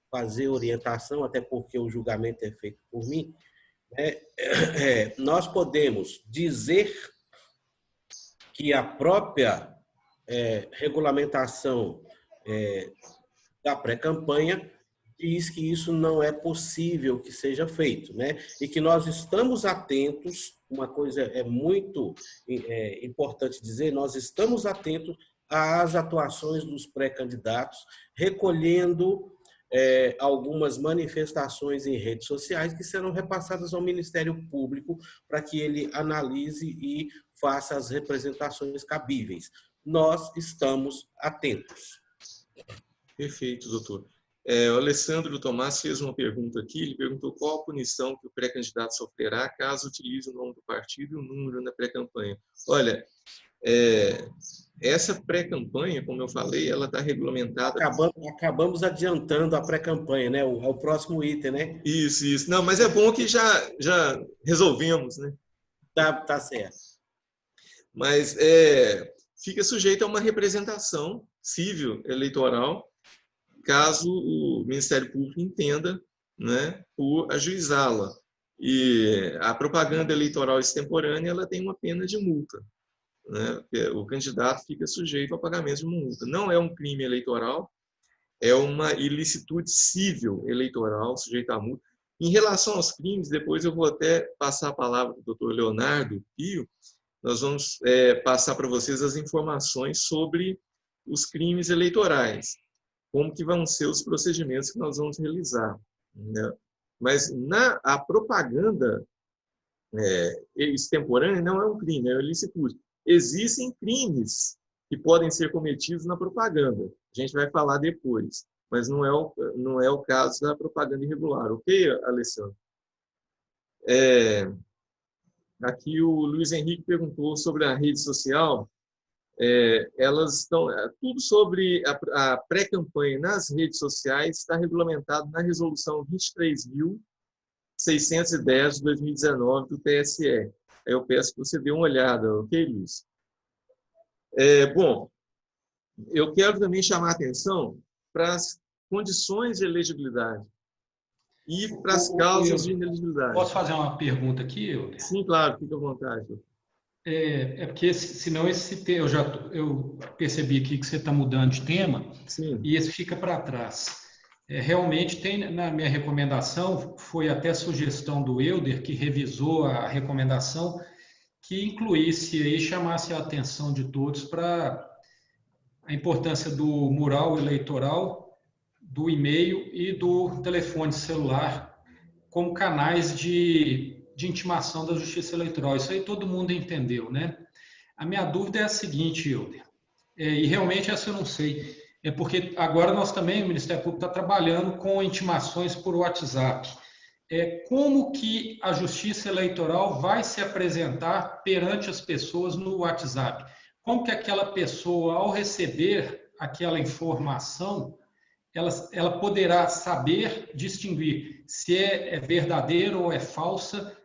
[SPEAKER 3] fazer orientação, até porque o julgamento é feito por mim. Nós podemos dizer que a própria regulamentação da pré-campanha diz que isso não é possível que seja feito, né? E que nós estamos atentos, uma coisa é muito importante dizer, nós estamos atentos às atuações dos pré-candidatos, recolhendo algumas manifestações em redes sociais que serão repassadas ao Ministério Público para que ele analise e faça as representações cabíveis. Nós estamos atentos.
[SPEAKER 2] Perfeito, doutor. O Alessandro Tomás fez uma pergunta aqui, ele perguntou qual a punição que o pré-candidato sofrerá caso utilize o nome do partido e o número na pré-campanha. Olha, essa pré-campanha, como eu falei, ela está regulamentada...
[SPEAKER 3] Acabamos adiantando a pré-campanha, né? É o próximo item, né?
[SPEAKER 2] Isso. Não, mas é bom que já resolvemos, né?
[SPEAKER 3] Tá certo.
[SPEAKER 2] Mas fica sujeito a uma representação civil eleitoral, caso o Ministério Público entenda, né, por ajuizá-la. E a propaganda eleitoral extemporânea ela tem uma pena de multa, né? O candidato fica sujeito ao pagamento de uma multa. Não é um crime eleitoral, é uma ilicitude civil eleitoral sujeita à multa. Em relação aos crimes, depois eu vou até passar a palavra para o doutor Leonardo Pio, nós vamos passar para vocês as informações sobre os crimes eleitorais, como que vão ser os procedimentos que nós vamos realizar, né? Mas a propaganda extemporânea não é um crime, é uma ilicitude. Existem crimes que podem ser cometidos na propaganda, a gente vai falar depois, mas não é o caso da propaganda irregular, ok, Alessandro? Aqui o Luiz Henrique perguntou sobre a rede social. Elas estão tudo sobre a pré-campanha nas redes sociais está regulamentado na resolução 23.610 de 2019 do TSE. Eu peço que você dê uma olhada, ok, Luiz? Bom, eu quero também chamar a atenção para as condições de elegibilidade e para as causas de inelegibilidade.
[SPEAKER 5] Posso fazer uma pergunta aqui, Helder?
[SPEAKER 2] Sim, claro, fique à vontade.
[SPEAKER 5] Porque senão eu percebi aqui que você está mudando de tema.
[SPEAKER 2] Sim.
[SPEAKER 5] E esse fica para trás. Realmente tem na minha recomendação, foi até sugestão do Helder, que revisou a recomendação, que incluísse e chamasse a atenção de todos para a importância do mural eleitoral, do e-mail e do telefone celular como canais de intimação da Justiça Eleitoral. Isso aí todo mundo entendeu, né? A minha dúvida é a seguinte, Helder, e realmente essa eu não sei, porque agora nós também, o Ministério Público está trabalhando com intimações por WhatsApp. Como que a Justiça Eleitoral vai se apresentar perante as pessoas no WhatsApp? Como que aquela pessoa, ao receber aquela informação, ela poderá saber distinguir se é verdadeira ou é falsa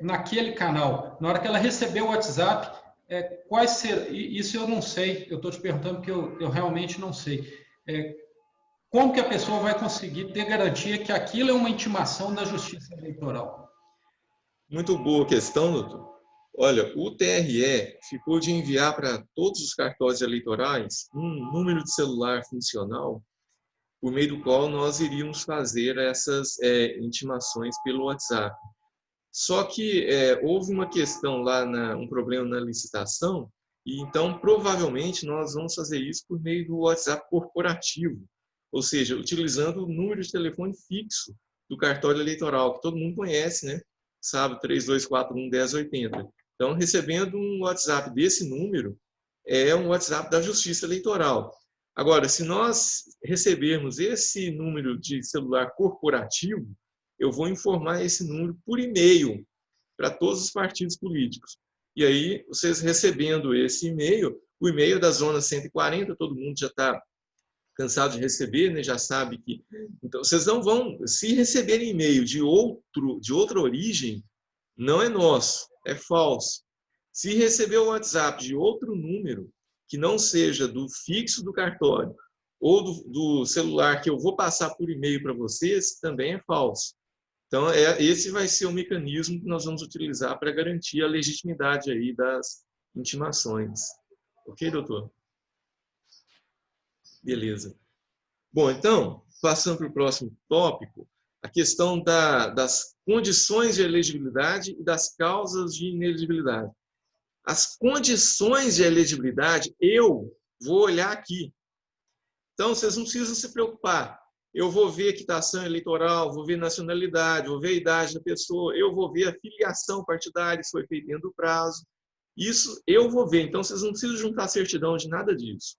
[SPEAKER 5] naquele canal, na hora que ela receber o WhatsApp, quais ser, isso eu não sei, eu estou te perguntando porque eu realmente não sei. Como que a pessoa vai conseguir ter garantia que aquilo é uma intimação da Justiça Eleitoral?
[SPEAKER 2] Muito boa questão, doutor. Olha, o TRE ficou de enviar para todos os cartórios eleitorais um número de celular funcional por meio do qual nós iríamos fazer essas intimações pelo WhatsApp. Só que houve uma questão lá, um problema na licitação, e então provavelmente nós vamos fazer isso por meio do WhatsApp corporativo, ou seja, utilizando o número de telefone fixo do cartório eleitoral, que todo mundo conhece, né? Sabe, 3241-1080. Então, recebendo um WhatsApp desse número, é um WhatsApp da Justiça Eleitoral. Agora, se nós recebermos esse número de celular corporativo, eu vou informar esse número por e-mail para todos os partidos políticos. E aí, vocês recebendo esse e-mail, o e-mail da Zona 140, todo mundo já está cansado de receber, né? Já sabe que... Então, vocês não vão... Se receberem e-mail de outra origem, não é nosso, é falso. Se receber o WhatsApp de outro número, que não seja do fixo do cartório, ou do celular que eu vou passar por e-mail para vocês, também é falso. Então, esse vai ser o mecanismo que nós vamos utilizar para garantir a legitimidade aí das intimações. Ok, doutor? Beleza. Bom, então, passando para o próximo tópico, a questão das condições de elegibilidade e das causas de inelegibilidade. As condições de elegibilidade, eu vou olhar aqui. Então, vocês não precisam se preocupar. Eu vou ver quitação eleitoral, vou ver nacionalidade, vou ver a idade da pessoa, eu vou ver a filiação partidária, se foi feita dentro do prazo. Isso eu vou ver. Então, vocês não precisam juntar certidão de nada disso.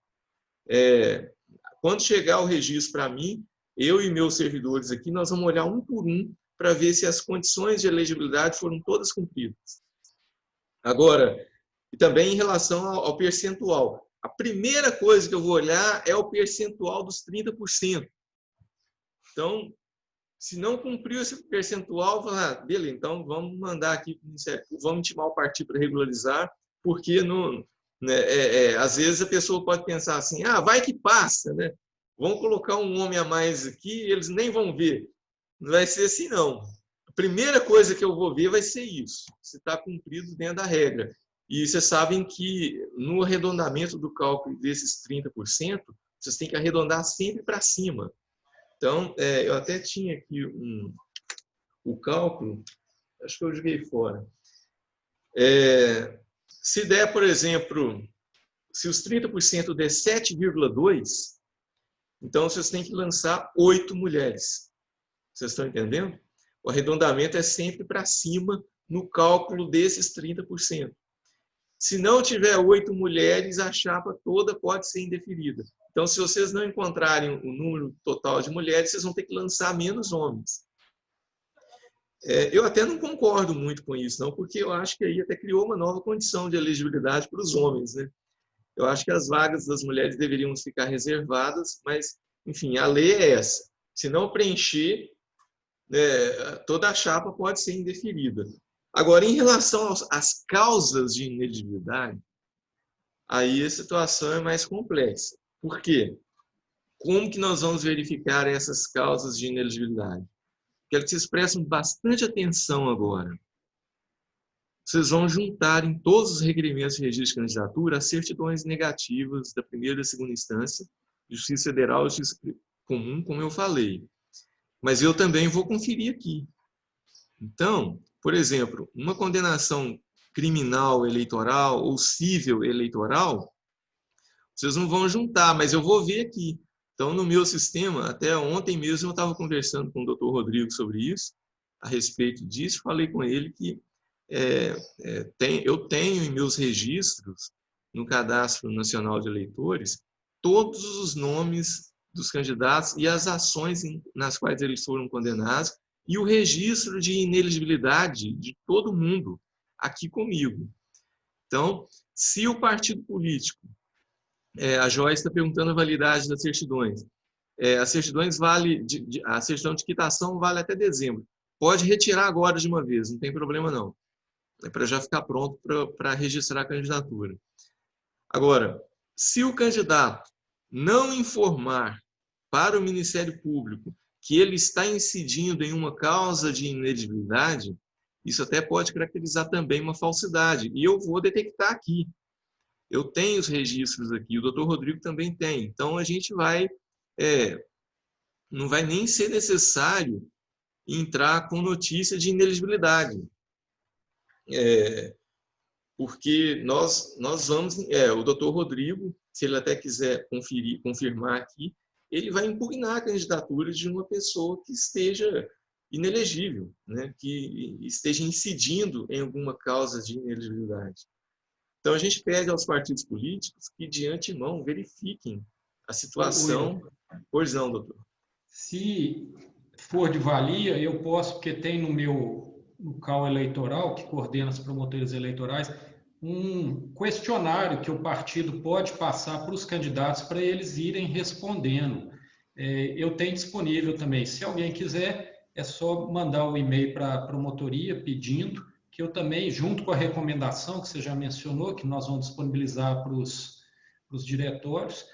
[SPEAKER 2] Quando chegar o registro para mim, eu e meus servidores aqui, nós vamos olhar um por um para ver se as condições de elegibilidade foram todas cumpridas. Agora, e também em relação ao percentual. A primeira coisa que eu vou olhar é o percentual dos 30%. Então, se não cumpriu esse percentual, eu vou falar, beleza, então vamos mandar aqui, vamos intimar o partido para regularizar, porque às vezes a pessoa pode pensar assim, vai que passa, né? Vamos colocar um homem a mais aqui, eles nem vão ver. Não vai ser assim, não. A primeira coisa que eu vou ver vai ser isso, se está cumprido dentro da regra. E vocês sabem que no arredondamento do cálculo desses 30%, vocês têm que arredondar sempre para cima. Então, eu até tinha aqui o cálculo, acho que eu joguei fora. Se der, por exemplo, se os 30% der 7,2, então vocês têm que lançar 8 mulheres. Vocês estão entendendo? O arredondamento é sempre para cima no cálculo desses 30%. Se não tiver 8 mulheres, a chapa toda pode ser indeferida. Então, se vocês não encontrarem o número total de mulheres, vocês vão ter que lançar menos homens. Eu até não concordo muito com isso, não, porque eu acho que aí até criou uma nova condição de elegibilidade para os homens, né? Eu acho que as vagas das mulheres deveriam ficar reservadas, mas, enfim, a lei é essa. Se não preencher, toda a chapa pode ser indeferida. Agora, em relação às causas de inelegibilidade, aí a situação é mais complexa. Por quê? Como que nós vamos verificar essas causas de inelegibilidade? Quero que vocês prestem bastante atenção agora. Vocês vão juntar em todos os requerimentos de registro de candidatura as certidões negativas da primeira e da segunda instância, Justiça Federal e Justiça Comum, como eu falei. Mas eu também vou conferir aqui. Então, por exemplo, uma condenação criminal eleitoral ou cível eleitoral, vocês não vão juntar, mas eu vou ver aqui. Então, no meu sistema, até ontem mesmo eu estava conversando com o Dr. Rodrigo sobre isso, a respeito disso, falei com ele que eu tenho em meus registros, no Cadastro Nacional de Eleitores, todos os nomes dos candidatos e as ações nas quais eles foram condenados e o registro de inelegibilidade de todo mundo aqui comigo. Então, se o partido político, a Joyce está perguntando a validade das certidões, as certidões a certidão de quitação vale até dezembro. pode retirar agora de uma vez, não tem problema não. É para já ficar pronto para registrar a candidatura. Agora, se o candidato não informar para o Ministério Público que ele está incidindo em uma causa de inelegibilidade, isso até pode caracterizar também uma falsidade. E eu vou detectar aqui. Eu tenho os registros aqui, o doutor Rodrigo também tem. Então, a gente vai... não vai nem ser necessário entrar com notícia de inelegibilidade. Porque nós vamos... o doutor Rodrigo, se ele até quiser confirmar aqui, ele vai impugnar a candidatura de uma pessoa que esteja inelegível, né? Que esteja incidindo em alguma causa de inelegibilidade. Então, a gente pede aos partidos políticos que, de antemão, verifiquem a situação. Pois não, doutor.
[SPEAKER 5] Se for de valia, eu posso, porque tem no CAU eleitoral, que coordena as promotorias eleitorais, um questionário que o partido pode passar para os candidatos para eles irem respondendo. Eu tenho disponível também. Se alguém quiser, é só mandar o e-mail para a promotoria pedindo, que eu também, junto com a recomendação que você já mencionou, que nós vamos disponibilizar para os diretórios,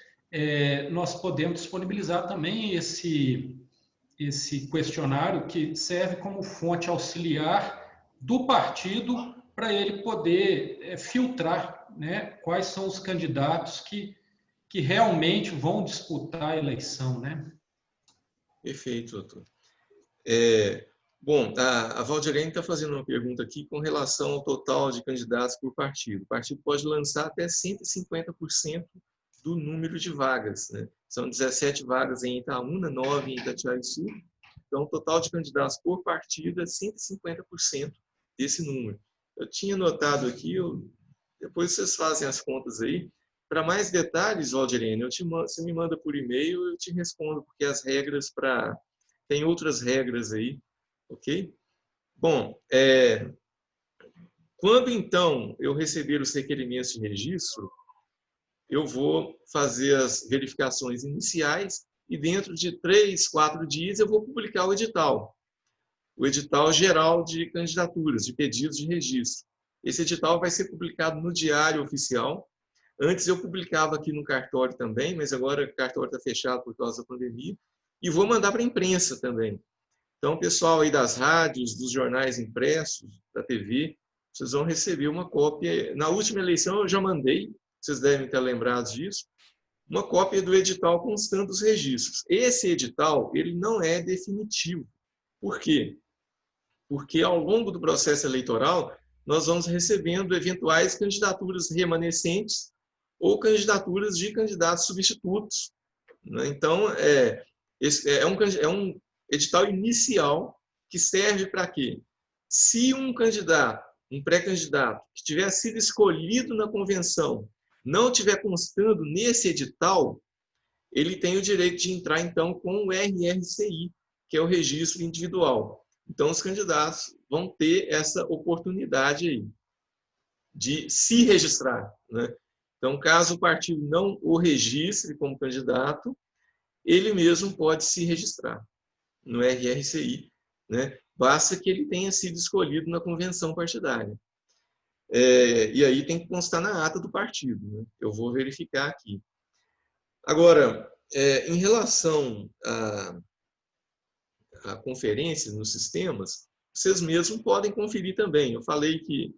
[SPEAKER 5] nós podemos disponibilizar também esse questionário que serve como fonte auxiliar do partido para ele poder filtrar, né, quais são os candidatos que realmente vão disputar a eleição, né?
[SPEAKER 2] Perfeito, doutor. Bom, a Valdirene está fazendo uma pergunta aqui com relação ao total de candidatos por partido. O partido pode lançar até 150% do número de vagas, né? São 17 vagas em Itaúna, 9 em Itatiaia-Sul. Então, o total de candidatos por partido é 150% desse número. Eu tinha notado aqui, depois vocês fazem as contas aí. Para mais detalhes, Valdirene, você me manda por e-mail, eu te respondo, porque as regras tem outras regras aí, ok? Bom, quando então eu receber os requerimentos de registro, eu vou fazer as verificações iniciais e dentro de 3, 4 dias eu vou publicar o edital geral de candidaturas, de pedidos de registro. Esse edital vai ser publicado no Diário Oficial. Antes eu publicava aqui no cartório também, mas agora o cartório está fechado por causa da pandemia. E vou mandar para a imprensa também. Então, o pessoal aí das rádios, dos jornais impressos, da TV, vocês vão receber uma cópia. Na última eleição eu já mandei, vocês devem estar lembrados disso, uma cópia do edital constando os registros. Esse edital, ele não é definitivo. Por quê? Porque ao longo do processo eleitoral, nós vamos recebendo eventuais candidaturas remanescentes ou candidaturas de candidatos substitutos. Então, é um edital inicial que serve para quê? Se um candidato, um pré-candidato, que tiver sido escolhido na convenção, não estiver constando nesse edital, ele tem o direito de entrar, então, com o RRCI, que é o registro individual. Então, os candidatos vão ter essa oportunidade aí de se registrar, né? Então, caso o partido não o registre como candidato, ele mesmo pode se registrar no RRCI, né? Basta que ele tenha sido escolhido na convenção partidária. E aí tem que constar na ata do partido, né? Eu vou verificar aqui. Agora, em relação a conferências nos sistemas, vocês mesmos podem conferir também. Eu falei que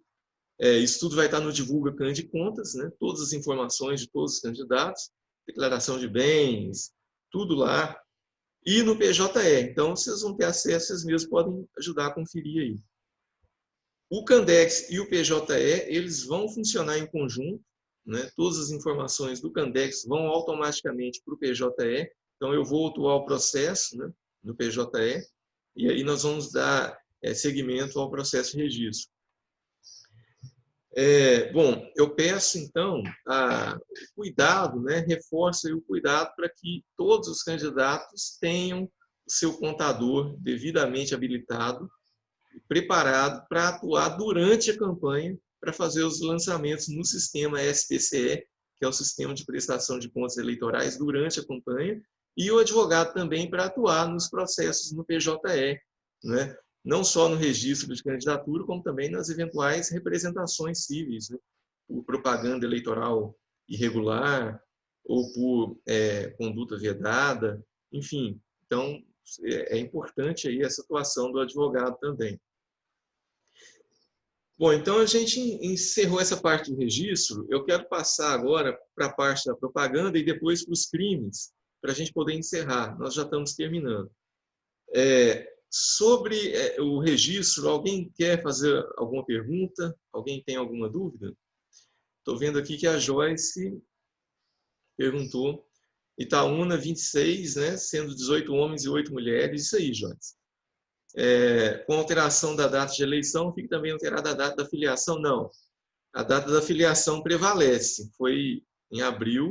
[SPEAKER 2] isso tudo vai estar no Divulga Can de Contas, né? Todas as informações de todos os candidatos, declaração de bens, tudo lá. E no PJE. Então, vocês vão ter acesso, vocês mesmos podem ajudar a conferir aí. O Candex e o PJE, eles vão funcionar em conjunto, né? Todas as informações do Candex vão automaticamente para o PJE. Então, eu vou autuar o processo, né, no PJE, e aí nós vamos dar seguimento ao processo de registro. Bom, eu peço, então, o cuidado, né, reforço aí o cuidado para que todos os candidatos tenham o seu contador devidamente habilitado e preparado para atuar durante a campanha para fazer os lançamentos no sistema SPCE, que é o Sistema de Prestação de Contas Eleitorais, durante a campanha, e o advogado também para atuar nos processos no PJE, né? não só no registro de candidatura, como também nas eventuais representações cíveis, né? Por propaganda eleitoral irregular ou por conduta vedada, enfim. Então, é importante aí essa atuação do advogado também. Bom, então a gente encerrou essa parte do registro. Eu quero passar agora para a parte da propaganda e depois para os crimes, para a gente poder encerrar. Nós já estamos terminando. Sobre o registro, alguém quer fazer alguma pergunta? Alguém tem alguma dúvida? Estou vendo aqui que a Joyce perguntou. Itaúna, 26, né, sendo 18 homens e 8 mulheres. Isso aí, Joyce. Com alteração da data de eleição, fica também alterada a data da filiação? Não. A data da filiação prevalece. Foi em abril.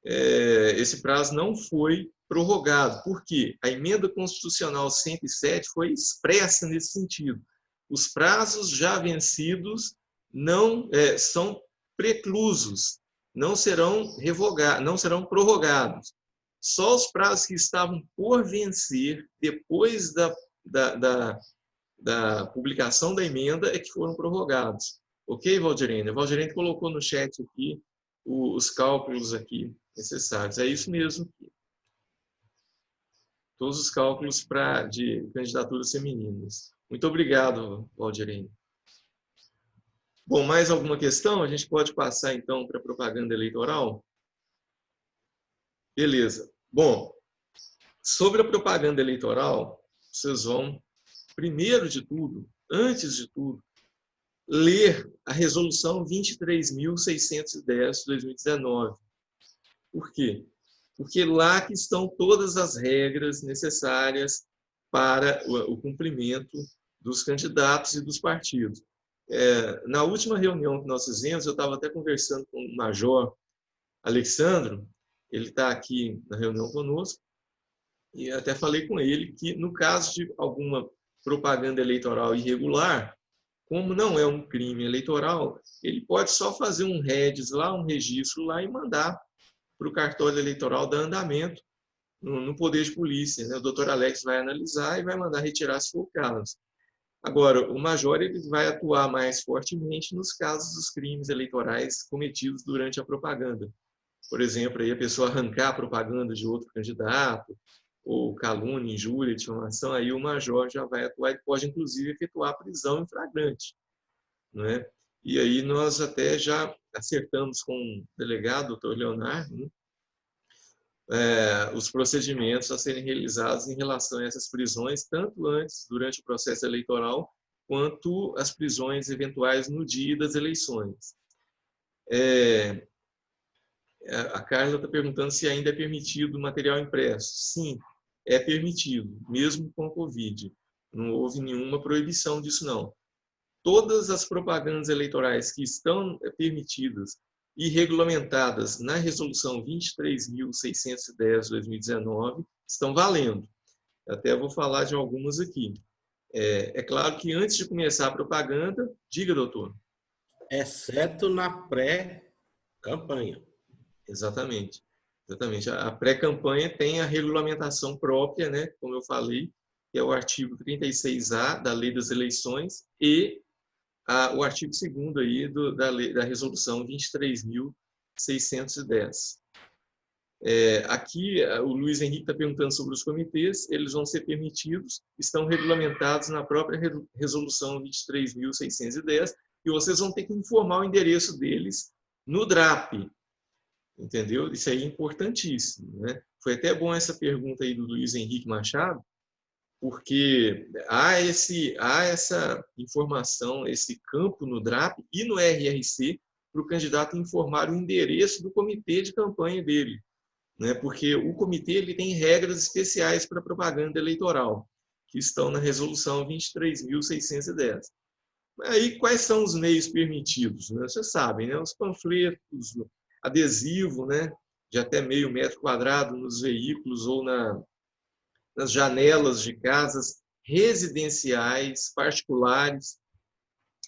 [SPEAKER 2] Esse prazo não foi prorrogado. Por quê? A emenda constitucional 107 foi expressa nesse sentido. Os prazos já vencidos não são preclusos, não serão revogados, não serão prorrogados. Só os prazos que estavam por vencer depois da publicação da emenda é que foram prorrogados. Ok, Valdirene? A Valdirene colocou no chat aqui os cálculos aqui necessários. É isso mesmo. Todos os cálculos de candidaturas femininas. Muito obrigado, Valdirene. Bom, mais alguma questão? A gente pode passar, então, para a propaganda eleitoral? Beleza. Bom, sobre a propaganda eleitoral, vocês vão, primeiro de tudo, antes de tudo, ler a Resolução 23.610 de 2019. Por quê? Porque lá que estão todas as regras necessárias para o cumprimento dos candidatos e dos partidos. Na última reunião que nós fizemos, eu estava até conversando com o Major Alexandro, ele está aqui na reunião conosco, e até falei com ele que, no caso de alguma propaganda eleitoral irregular, como não é um crime eleitoral, ele pode só fazer um REDS lá, um registro lá e mandar para o cartório eleitoral dar andamento no poder de polícia, né? O doutor Alex vai analisar e vai mandar retirar se for o caso. Agora, o major ele vai atuar mais fortemente nos casos dos crimes eleitorais cometidos durante a propaganda. Por exemplo, aí a pessoa arrancar a propaganda de outro candidato, ou calúnia, injúria, difamação, aí o major já vai atuar e pode, inclusive, efetuar a prisão em flagrante, né? E aí nós até já acertamos com o delegado, doutor Leonardo, né, os procedimentos a serem realizados em relação a essas prisões, tanto antes, durante o processo eleitoral, quanto as prisões eventuais no dia das eleições. A Carla está perguntando se ainda é permitido material impresso. Sim, é permitido, mesmo com a Covid. Não houve nenhuma proibição disso, não. Todas as propagandas eleitorais que estão permitidas e regulamentadas na Resolução 23.610 de 2019 estão valendo. Até vou falar de algumas aqui. É claro que antes de começar a propaganda, diga, doutor.
[SPEAKER 3] Exceto na pré-campanha.
[SPEAKER 2] Exatamente. Exatamente. A pré-campanha tem a regulamentação própria, né, como eu falei, que é o artigo 36A da Lei das Eleições e o artigo 2º aí da Resolução 23.610. Aqui, o Luiz Henrique está perguntando sobre os comitês, eles vão ser permitidos, estão regulamentados na própria Resolução 23.610, e vocês vão ter que informar o endereço deles no DRAP, entendeu? Isso aí é importantíssimo, né? Foi até bom essa pergunta aí do Luiz Henrique Machado, porque há essa informação, esse campo no DRAP e no RRC para o candidato informar o endereço do comitê de campanha dele, né? Porque o comitê ele tem regras especiais para propaganda eleitoral, que estão na Resolução 23.610. Aí, quais são os meios permitidos? Né? Vocês sabem, né? Os panfletos, adesivo, né? De até meio metro quadrado nos veículos ou nas janelas de casas residenciais, particulares.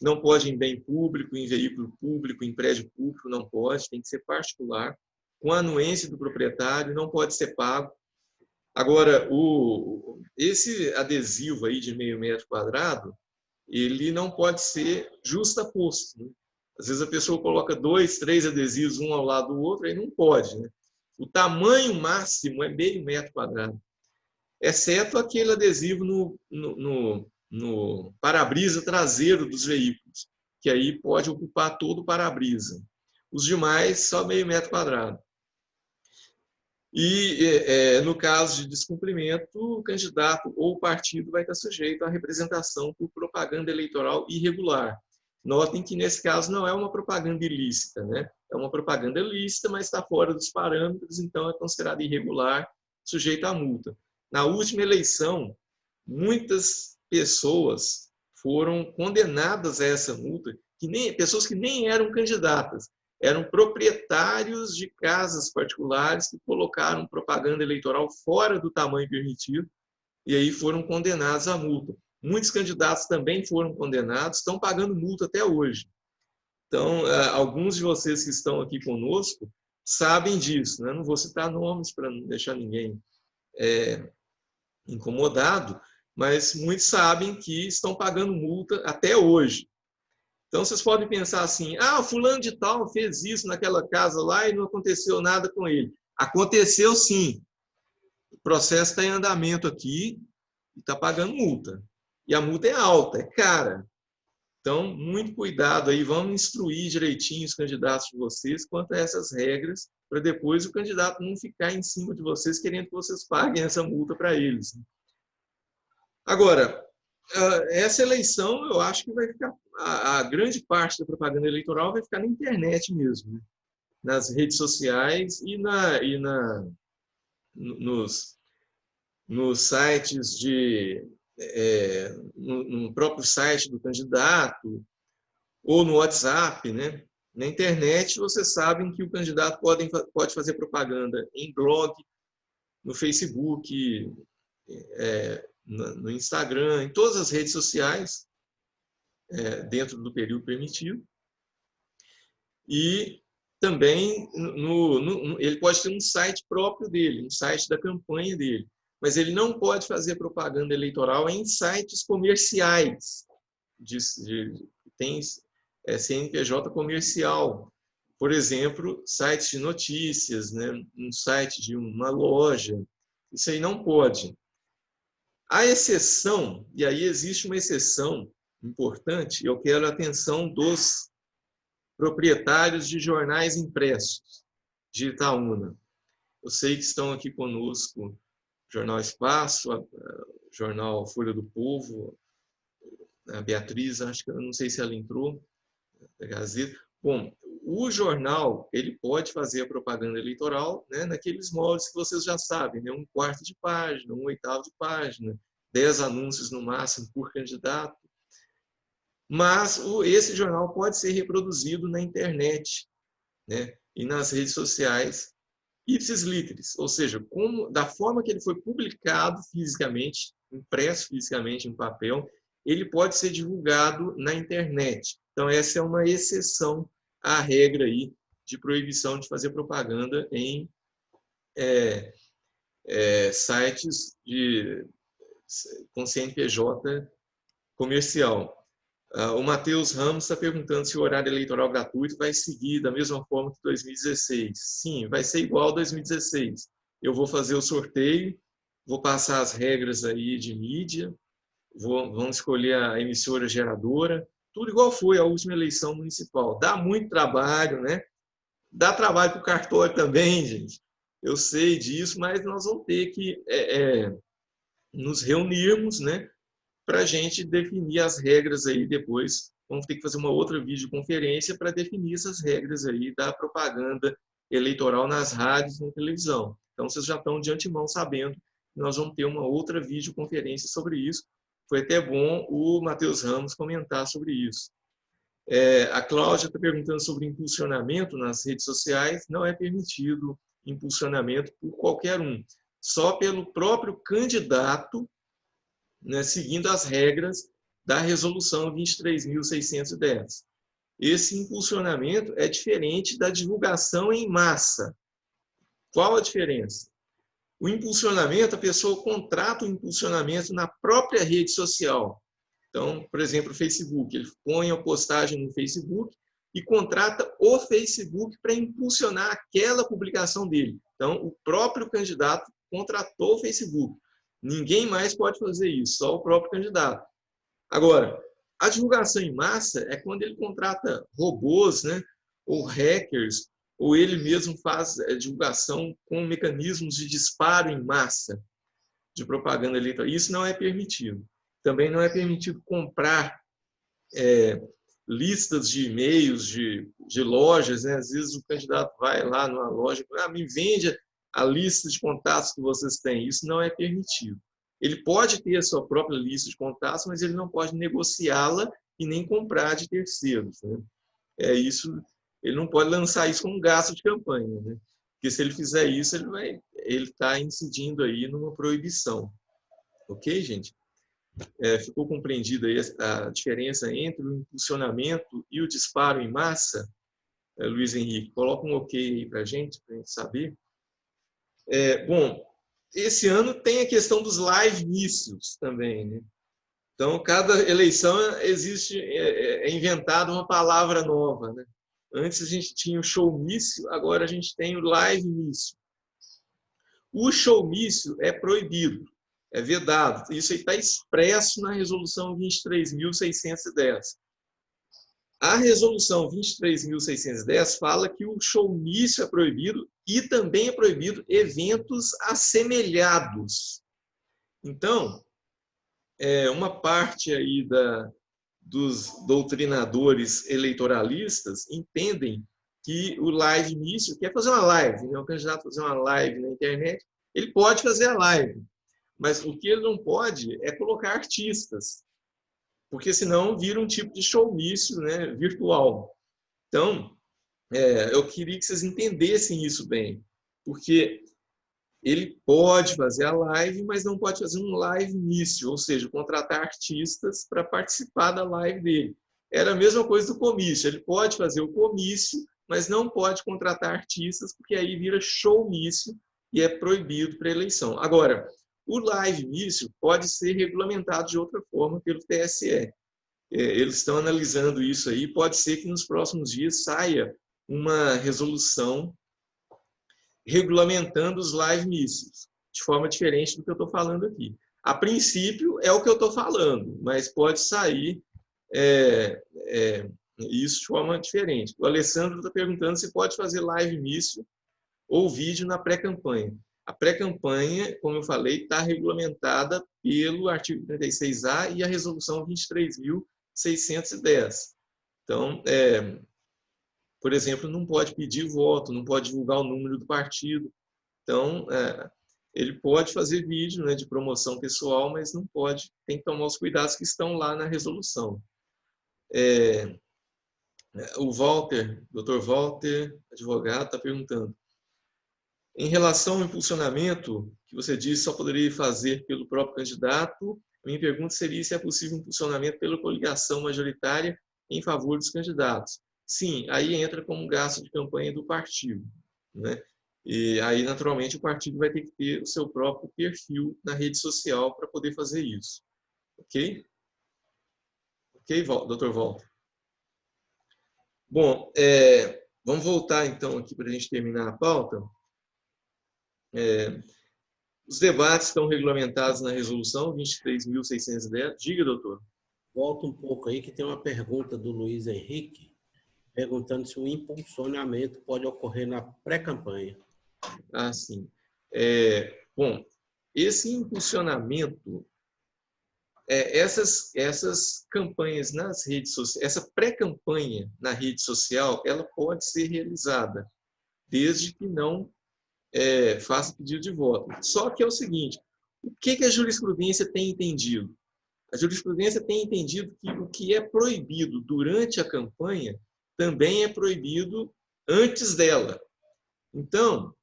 [SPEAKER 2] Não pode em bem público, em veículo público, em prédio público, não pode, tem que ser particular, com a anuência do proprietário, não pode ser pago. Agora, esse adesivo aí de meio metro quadrado, ele não pode ser justaposto, né? Às vezes a pessoa coloca 2, 3 adesivos um ao lado do outro, aí não pode, né? O tamanho máximo é meio metro quadrado, exceto aquele adesivo no para-brisa traseiro dos veículos, que aí pode ocupar todo o para-brisa. Os demais, só meio metro quadrado. E, no caso de descumprimento, o candidato ou o partido vai estar sujeito à representação por propaganda eleitoral irregular. Notem que, nesse caso, não é uma propaganda ilícita, né? É uma propaganda lícita, mas está fora dos parâmetros, então é considerada irregular, sujeita à multa. Na última eleição, muitas pessoas foram condenadas a essa multa, pessoas que nem eram candidatas, eram proprietários de casas particulares que colocaram propaganda eleitoral fora do tamanho permitido e aí foram condenados à multa. Muitos candidatos também foram condenados, estão pagando multa até hoje. Então, alguns de vocês que estão aqui conosco sabem disso, né? Não vou citar nomes para não deixar ninguém incomodado, mas muitos sabem que estão pagando multa até hoje. Então, vocês podem pensar assim, o fulano de tal fez isso naquela casa lá e não aconteceu nada com ele. Aconteceu sim. O processo está em andamento aqui e está pagando multa. E a multa é alta, é cara. Então, muito cuidado aí, vamos instruir direitinho os candidatos de vocês quanto a essas regras, para depois o candidato não ficar em cima de vocês querendo que vocês paguem essa multa para eles. Agora, essa eleição, eu acho que vai ficar, a grande parte da propaganda eleitoral vai ficar na internet mesmo, né? Nas redes sociais e nos sites no próprio site do candidato ou no WhatsApp, né? Na internet, vocês sabem que o candidato pode fazer propaganda em blog, no Facebook, no Instagram, em todas as redes sociais, dentro do período permitido. E também ele pode ter um site próprio dele, um site da campanha dele, mas ele não pode fazer propaganda eleitoral em sites comerciais. Tem CNPJ comercial, por exemplo, sites de notícias, né? Um site de uma loja, isso aí não pode. A exceção, e aí existe uma exceção importante, eu quero a atenção dos proprietários de jornais impressos de Itaúna. Eu sei que estão aqui conosco Jornal Espaço, Jornal Folha do Povo, a Beatriz, acho que eu não sei se ela entrou, da Gazeta. Bom, o jornal ele pode fazer a propaganda eleitoral, né, naqueles moldes que vocês já sabem, né, 1/4 de página, 1/8 de página, 10 anúncios no máximo por candidato. Mas esse jornal pode ser reproduzido na internet, né, e nas redes sociais ipsis literis, ou seja, da forma que ele foi publicado fisicamente, impresso fisicamente em papel, ele pode ser divulgado na internet. Então, essa é uma exceção à regra aí de proibição de fazer propaganda em sites com CNPJ comercial. O Matheus Ramos está perguntando se o horário eleitoral gratuito vai seguir da mesma forma que 2016. Sim, vai ser igual a 2016. Eu vou fazer o sorteio, vou passar as regras aí de mídia, vamos escolher a emissora geradora, tudo igual foi a última eleição municipal. Dá muito trabalho, né? Dá trabalho para o cartório também, gente. Eu sei disso, mas nós vamos ter que nos reunirmos, né, para a gente definir as regras aí depois. Vamos ter que fazer uma outra videoconferência para definir essas regras aí da propaganda eleitoral nas rádios e na televisão. Então, vocês já estão de antemão sabendo que nós vamos ter uma outra videoconferência sobre isso. Foi até bom o Matheus Ramos comentar sobre isso. A Cláudia está perguntando sobre impulsionamento nas redes sociais. Não é permitido impulsionamento por qualquer um, só pelo próprio candidato, né, seguindo as regras da Resolução 23.610. Esse impulsionamento é diferente da divulgação em massa. Qual a diferença? O impulsionamento, a pessoa contrata o impulsionamento na própria rede social. Então, por exemplo, o Facebook, ele põe a postagem no Facebook e contrata o Facebook para impulsionar aquela publicação dele. Então, o próprio candidato contratou o Facebook. Ninguém mais pode fazer isso, só o próprio candidato. Agora, a divulgação em massa é quando ele contrata robôs, né, ou hackers, ou ele mesmo faz divulgação com mecanismos de disparo em massa de propaganda eleitoral. Isso não é permitido. Também não é permitido comprar listas de e-mails de lojas, né? Às vezes o candidato vai lá numa loja e me vende a lista de contatos que vocês têm. Isso não é permitido. Ele pode ter a sua própria lista de contatos, mas ele não pode negociá-la e nem comprar de terceiros, né? Ele não pode lançar isso como gasto de campanha, né? Porque se ele fizer isso, ele está incidindo aí numa proibição. Ok, gente? Ficou compreendida aí a diferença entre o impulsionamento e o disparo em massa? Luiz Henrique, coloca um ok aí para a gente saber. Bom, esse ano tem a questão dos live mícios também, né? Então, cada eleição é inventada uma palavra nova, né? Antes a gente tinha o showmício, agora a gente tem o live mício. O showmício é proibido, é vedado. Isso aí está expresso na resolução 23.610. A resolução 23.610 fala que o showmício é proibido e também é proibido eventos assemelhados. Então, uma parte aí dos doutrinadores eleitoralistas entendem que o live mício, que é fazer uma live, né? O candidato fazer uma live na internet, ele pode fazer a live, mas o que ele não pode é colocar artistas, porque senão vira um tipo de showmício, né, virtual. Então, eu queria que vocês entendessem isso bem, porque ele pode fazer a live, mas não pode fazer um live mício, ou seja, contratar artistas para participar da live dele. Era a mesma coisa do comício. Ele pode fazer o comício, mas não pode contratar artistas, porque aí vira showmício e é proibido para a eleição. Agora, o live mício pode ser regulamentado de outra forma pelo TSE. Eles estão analisando isso aí. Pode ser que nos próximos dias saia uma resolução regulamentando os live mícios, de forma diferente do que eu estou falando aqui. A princípio, é o que eu estou falando, mas pode sair isso de forma diferente. O Alessandro está perguntando se pode fazer live mício ou vídeo na pré-campanha. A pré-campanha, como eu falei, está regulamentada pelo artigo 36A e a resolução 23.610. Então, por exemplo, não pode pedir voto, não pode divulgar o número do partido. Então, ele pode fazer vídeo, né, de promoção pessoal, mas não pode, tem que tomar os cuidados que estão lá na resolução. O Walter, Dr. Walter, advogado, está perguntando. Em relação ao impulsionamento, que você disse só poderia fazer pelo próprio candidato, a minha pergunta seria se é possível impulsionamento pela coligação majoritária em favor dos candidatos. Sim, aí entra como gasto de campanha do partido, né? E aí, naturalmente, o partido vai ter que ter o seu próprio perfil na rede social para poder fazer isso. Ok? Ok, Dr. Walter? Bom, vamos voltar, então, aqui para a gente terminar a pauta. Os debates estão regulamentados na resolução 23.610. Diga, doutor.
[SPEAKER 3] Volta um pouco aí, que tem uma pergunta do Luiz Henrique, perguntando se o impulsionamento pode ocorrer na pré-campanha.
[SPEAKER 2] Ah, sim. Bom, esse impulsionamento, essas campanhas nas redes sociais, essa pré-campanha na rede social, ela pode ser realizada, desde que não faça pedido de voto. Só que é o seguinte, o que a jurisprudência tem entendido? A jurisprudência tem entendido que o que é proibido durante a campanha também é proibido antes dela. Então,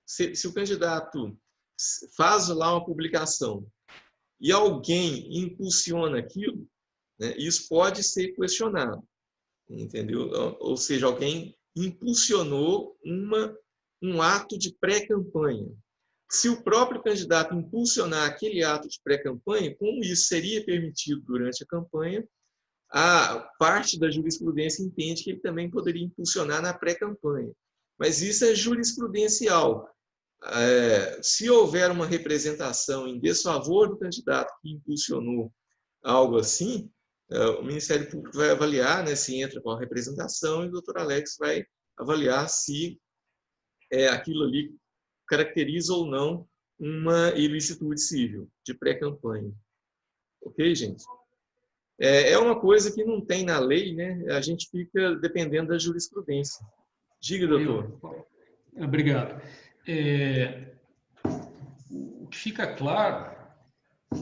[SPEAKER 2] se o candidato faz lá uma publicação e alguém impulsiona aquilo, né, isso pode ser questionado, entendeu? Ou seja, alguém impulsionou uma um ato de pré-campanha. Se o próprio candidato impulsionar aquele ato de pré-campanha, como isso seria permitido durante a campanha, a parte da jurisprudência entende que ele também poderia impulsionar na pré-campanha. Mas isso é jurisprudencial. Se houver uma representação em desfavor do candidato que impulsionou algo assim, o Ministério Público vai avaliar, né, se entra com a representação, e o doutor Alex vai avaliar se aquilo ali caracteriza ou não uma ilicitude civil de pré-campanha. Ok, gente? É uma coisa que não tem na lei, né? A gente fica dependendo da jurisprudência. Diga, doutor.
[SPEAKER 5] Obrigado. O que fica claro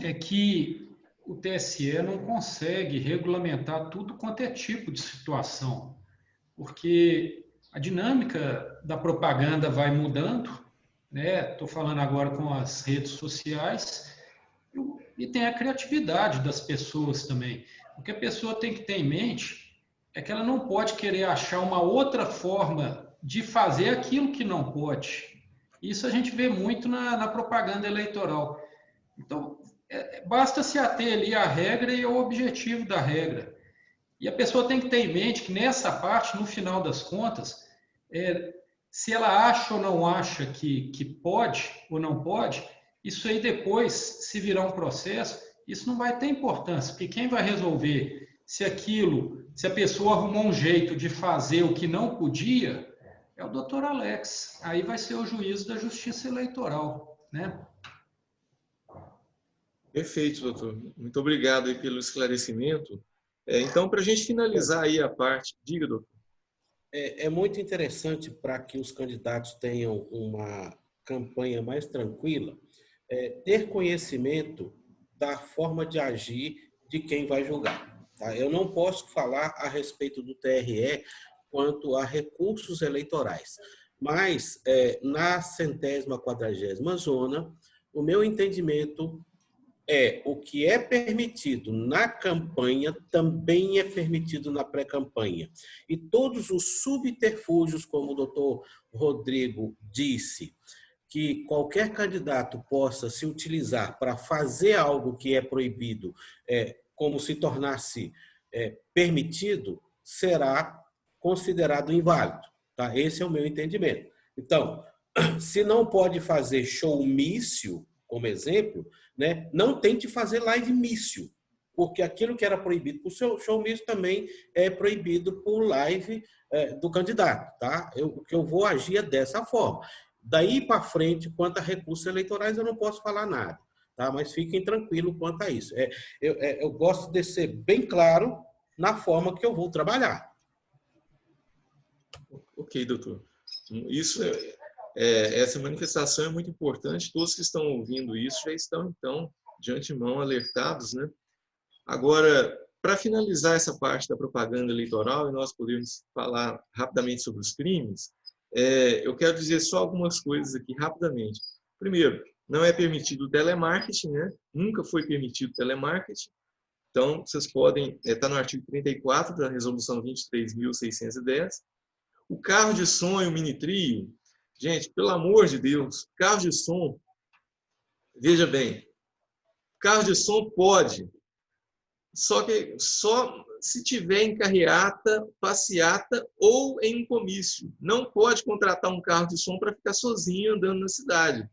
[SPEAKER 5] é que o TSE não consegue regulamentar tudo quanto é tipo de situação, porque a dinâmica da propaganda vai mudando, né? Estou falando agora com as redes sociais, e tem a criatividade das pessoas também. O que a pessoa tem que ter em mente é que ela não pode querer achar uma outra forma de fazer aquilo que não pode. Isso a gente vê muito na propaganda eleitoral. Então, basta se ater ali à regra e ao objetivo da regra. E a pessoa tem que ter em mente que nessa parte, no final das contas, se ela acha ou não acha que pode ou não pode, isso aí depois, se virar um processo, isso não vai ter importância, porque quem vai resolver se a pessoa arrumou um jeito de fazer o que não podia, é o doutor Alex. Aí vai ser o juízo da Justiça Eleitoral, né?
[SPEAKER 2] Perfeito, doutor. Muito obrigado aí pelo esclarecimento. Então, para a gente finalizar aí a parte... Diga, doutor.
[SPEAKER 3] É muito interessante para que os candidatos tenham uma campanha mais tranquila, ter conhecimento da forma de agir de quem vai julgar. Tá? Eu não posso falar a respeito do TRE quanto a recursos eleitorais, mas na 140ª zona, o meu entendimento o que é permitido na campanha também é permitido na pré-campanha. E todos os subterfúgios, como o doutor Rodrigo disse, que qualquer candidato possa se utilizar para fazer algo que é proibido, como se tornasse permitido, será considerado inválido. Tá? Esse é o meu entendimento. Então, se não pode fazer showmício, como exemplo, né, não tente fazer live-mício, porque aquilo que era proibido por showmício também é proibido por live do candidato. Tá? Eu vou agir dessa forma. Daí para frente, quanto a recursos eleitorais, eu não posso falar nada, tá? Mas fiquem tranquilos quanto a isso. Eu gosto de ser bem claro na forma que eu vou trabalhar.
[SPEAKER 2] Ok, doutor. Isso essa manifestação é muito importante. Todos que estão ouvindo isso já estão, então, de antemão alertados, né? Agora, para finalizar essa parte da propaganda eleitoral, e nós podemos falar rapidamente sobre os crimes, eu quero dizer só algumas coisas aqui rapidamente. Primeiro, não é permitido o telemarketing, né? Nunca foi permitido o telemarketing. Então, vocês podem... Está no artigo 34 da Resolução 23.610. O carro de som e o mini-trio, gente, pelo amor de Deus, carro de som, veja bem, carro de som pode, só se tiver em carreata, passeata ou em comício. Não pode contratar um carro de som para ficar sozinho andando na cidade.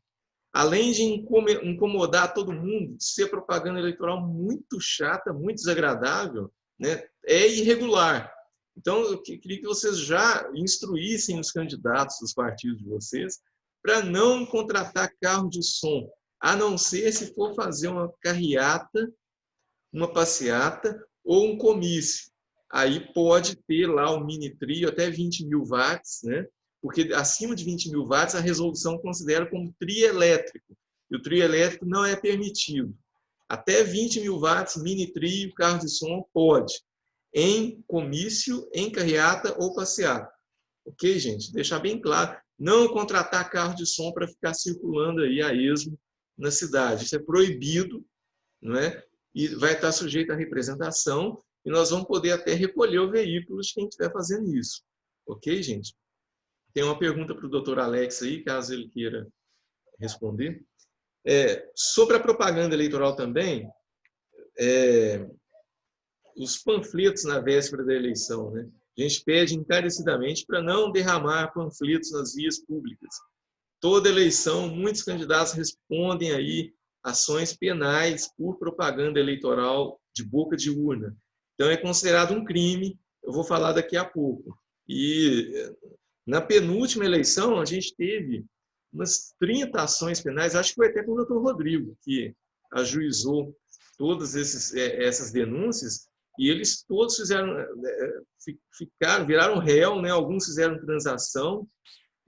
[SPEAKER 2] Além de incomodar todo mundo, ser propaganda eleitoral muito chata, muito desagradável, né? É irregular. Então, eu queria que vocês já instruíssem os candidatos dos partidos de vocês para não contratar carro de som, a não ser se for fazer uma carreata, uma passeata ou um comício. Aí pode ter lá o mini-trio até 20.000 watts, né? Porque acima de 20.000 watts a resolução considera como trio elétrico. E o trio elétrico não é permitido. Até 20.000 watts, mini-trio, carro de som, pode. Em comício, em carreata ou passeata. Ok, gente? Deixar bem claro. Não contratar carro de som para ficar circulando aí a esmo na cidade. Isso é proibido, não é? E vai estar sujeito à representação, e nós vamos poder até recolher o veículo de quem estiver fazendo isso. Ok, gente? Tem uma pergunta para o doutor Alex aí, caso ele queira responder. Sobre a propaganda eleitoral também, os panfletos na véspera da eleição, né? A gente pede encarecidamente para não derramar panfletos nas vias públicas. Toda eleição, muitos candidatos respondem aí ações penais por propaganda eleitoral de boca de urna. Então, é considerado um crime, eu vou falar daqui a pouco. E na penúltima eleição, a gente teve umas 30 ações penais, acho que foi até com o doutor Rodrigo, que ajuizou todas essas denúncias, e eles todos viraram réu, né? Alguns fizeram transação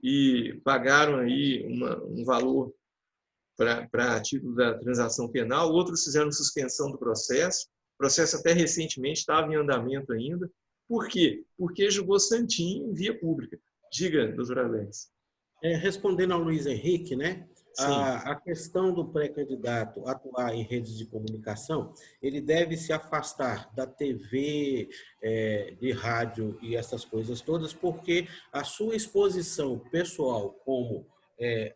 [SPEAKER 2] e pagaram aí um valor para título da transação penal, outros fizeram suspensão do processo. O processo até recentemente estava em andamento ainda. Por quê? Porque julgou santinho em via pública. Diga, doutor Alex.
[SPEAKER 3] Respondendo ao Luiz Henrique, né?
[SPEAKER 2] Sim.
[SPEAKER 3] A questão do pré-candidato atuar em redes de comunicação, ele deve se afastar da TV, de rádio e essas coisas todas, porque a sua exposição pessoal como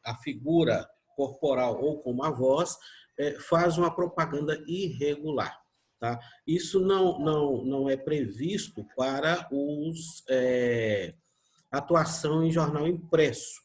[SPEAKER 3] a figura corporal ou como a voz faz uma propaganda irregular. Tá? Isso não é previsto para atuação em jornal impresso.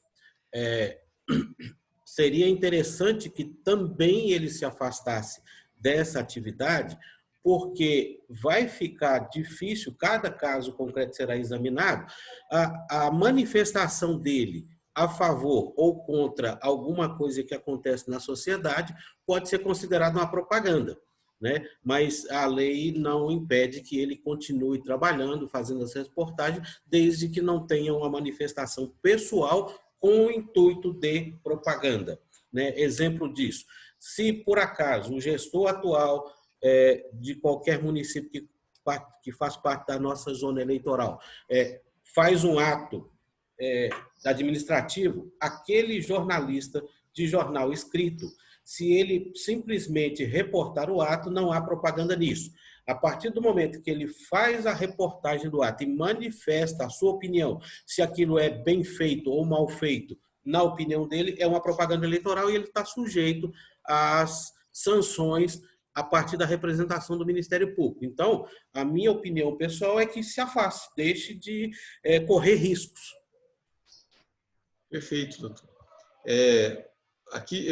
[SPEAKER 3] Seria interessante que também ele se afastasse dessa atividade, porque vai ficar difícil, cada caso concreto será examinado, a manifestação dele a favor ou contra alguma coisa que acontece na sociedade pode ser considerada uma propaganda, né? Mas a lei não impede que ele continue trabalhando, fazendo essa reportagem, desde que não tenha uma manifestação pessoal com o intuito de propaganda, né? Exemplo disso, se por acaso o gestor atual de qualquer município que faz parte da nossa zona eleitoral faz um ato administrativo, aquele jornalista de jornal escrito, se ele simplesmente reportar o ato, não há propaganda nisso. A partir do momento que ele faz a reportagem do ato e manifesta a sua opinião, se aquilo é bem feito ou mal feito, na opinião dele, é uma propaganda eleitoral e ele está sujeito às sanções a partir da representação do Ministério Público. Então, a minha opinião pessoal é que se afaste, deixe de correr riscos.
[SPEAKER 2] Perfeito, doutor. Aqui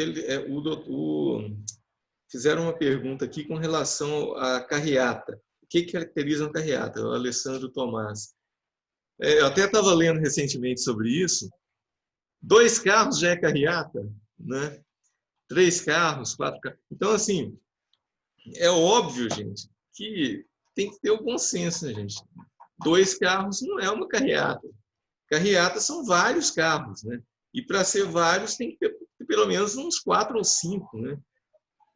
[SPEAKER 2] fizeram uma pergunta aqui com relação à carreata. O que caracteriza uma carreata? O Alessandro Tomás. Eu até estava lendo recentemente sobre isso. 2 carros já é carreata, né? 3 carros, 4 carros. Então, assim, é óbvio, gente, que tem que ter o bom senso, né, gente? 2 carros não é uma carreata. Carreata são vários carros, né? E para ser vários tem que ter pelo menos uns 4 ou 5, né?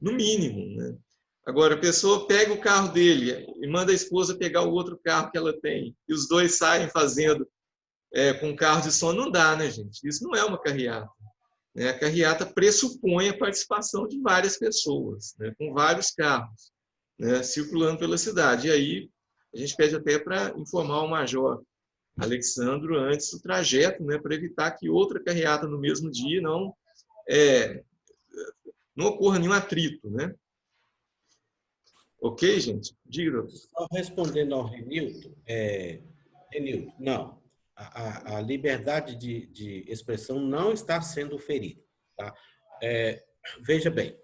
[SPEAKER 2] No mínimo, né? Agora, a pessoa pega o carro dele e manda a esposa pegar o outro carro que ela tem, e os dois saem fazendo com carro de som, não dá, né, gente? Isso não é uma carreata. Né? A carreata pressupõe a participação de várias pessoas, né? Com vários carros, né? Circulando pela cidade. E aí, a gente pede até para informar o major Alexandro antes do trajeto, né? Para evitar que outra carreata no mesmo dia não ocorra nenhum atrito, né? Ok, gente? Diga.
[SPEAKER 3] Só respondendo ao Renilton, Renilton, não. A liberdade de expressão não está sendo ferida. Tá? Veja bem,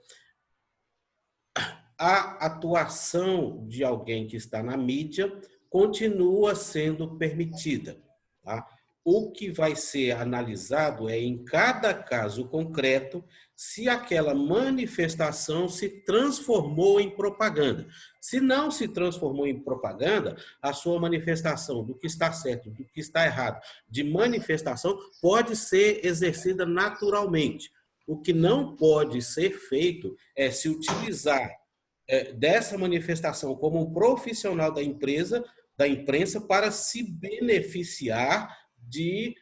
[SPEAKER 3] a atuação de alguém que está na mídia continua sendo permitida. Tá? O que vai ser analisado em cada caso concreto, se aquela manifestação se transformou em propaganda. Se não se transformou em propaganda, a sua manifestação do que está certo, do que está errado, de manifestação, pode ser exercida naturalmente. O que não pode ser feito é se utilizar dessa manifestação como um profissional da imprensa, para se beneficiar de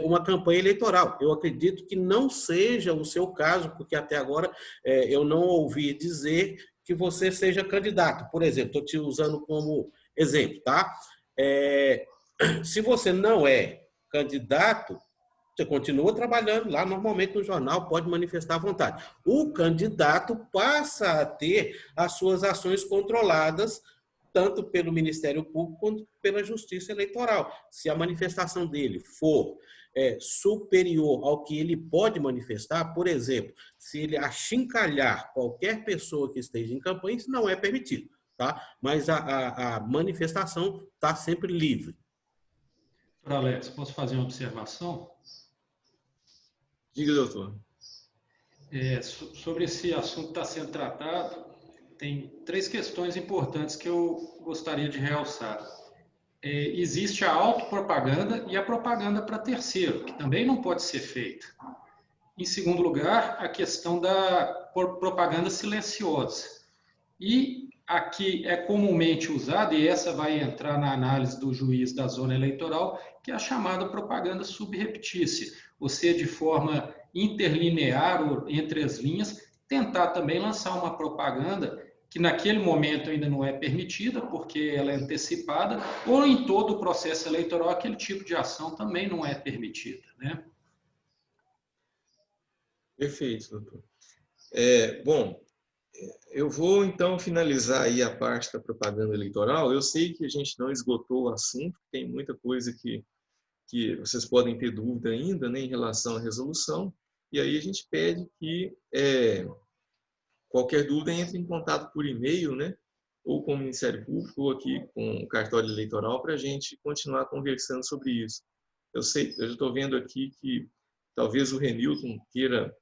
[SPEAKER 3] uma campanha eleitoral. Eu acredito que não seja o seu caso, porque até agora eu não ouvi dizer que você seja candidato. Por exemplo, estou te usando como exemplo, tá? Se você não é candidato, Você continua trabalhando lá normalmente no jornal, pode manifestar à vontade. O candidato passa a ter as suas ações controladas, tanto pelo Ministério Público quanto pela Justiça Eleitoral. Se a manifestação dele for superior ao que ele pode manifestar, por exemplo, se ele achincalhar qualquer pessoa que esteja em campanha, isso não é permitido, tá? Mas a manifestação está sempre livre.
[SPEAKER 5] Doutor Alex, posso fazer uma observação?
[SPEAKER 2] Diga, doutor.
[SPEAKER 5] Sobre esse assunto que está sendo tratado, tem 3 questões importantes que eu gostaria de realçar. Existe a autopropaganda e a propaganda para terceiro, que também não pode ser feita. Em segundo lugar, a questão da propaganda silenciosa. E a que é comumente usada, e essa vai entrar na análise do juiz da zona eleitoral, que é a chamada propaganda subreptícia, ou seja, de forma interlinear ou entre as linhas, tentar também lançar uma propaganda que naquele momento ainda não é permitida, porque ela é antecipada, ou em todo o processo eleitoral aquele tipo de ação também não é permitida, né?
[SPEAKER 2] Perfeito, doutor. Bom, eu vou então finalizar aí a parte da propaganda eleitoral. Eu sei que a gente não esgotou o assunto, tem muita coisa que vocês podem ter dúvida ainda, né, em relação à resolução, e aí a gente pede que qualquer dúvida entre em contato por e-mail, né, ou com o Ministério Público, ou aqui com o cartório eleitoral, para a gente continuar conversando sobre isso. Eu sei, eu já estou vendo aqui que talvez o Renilton queira,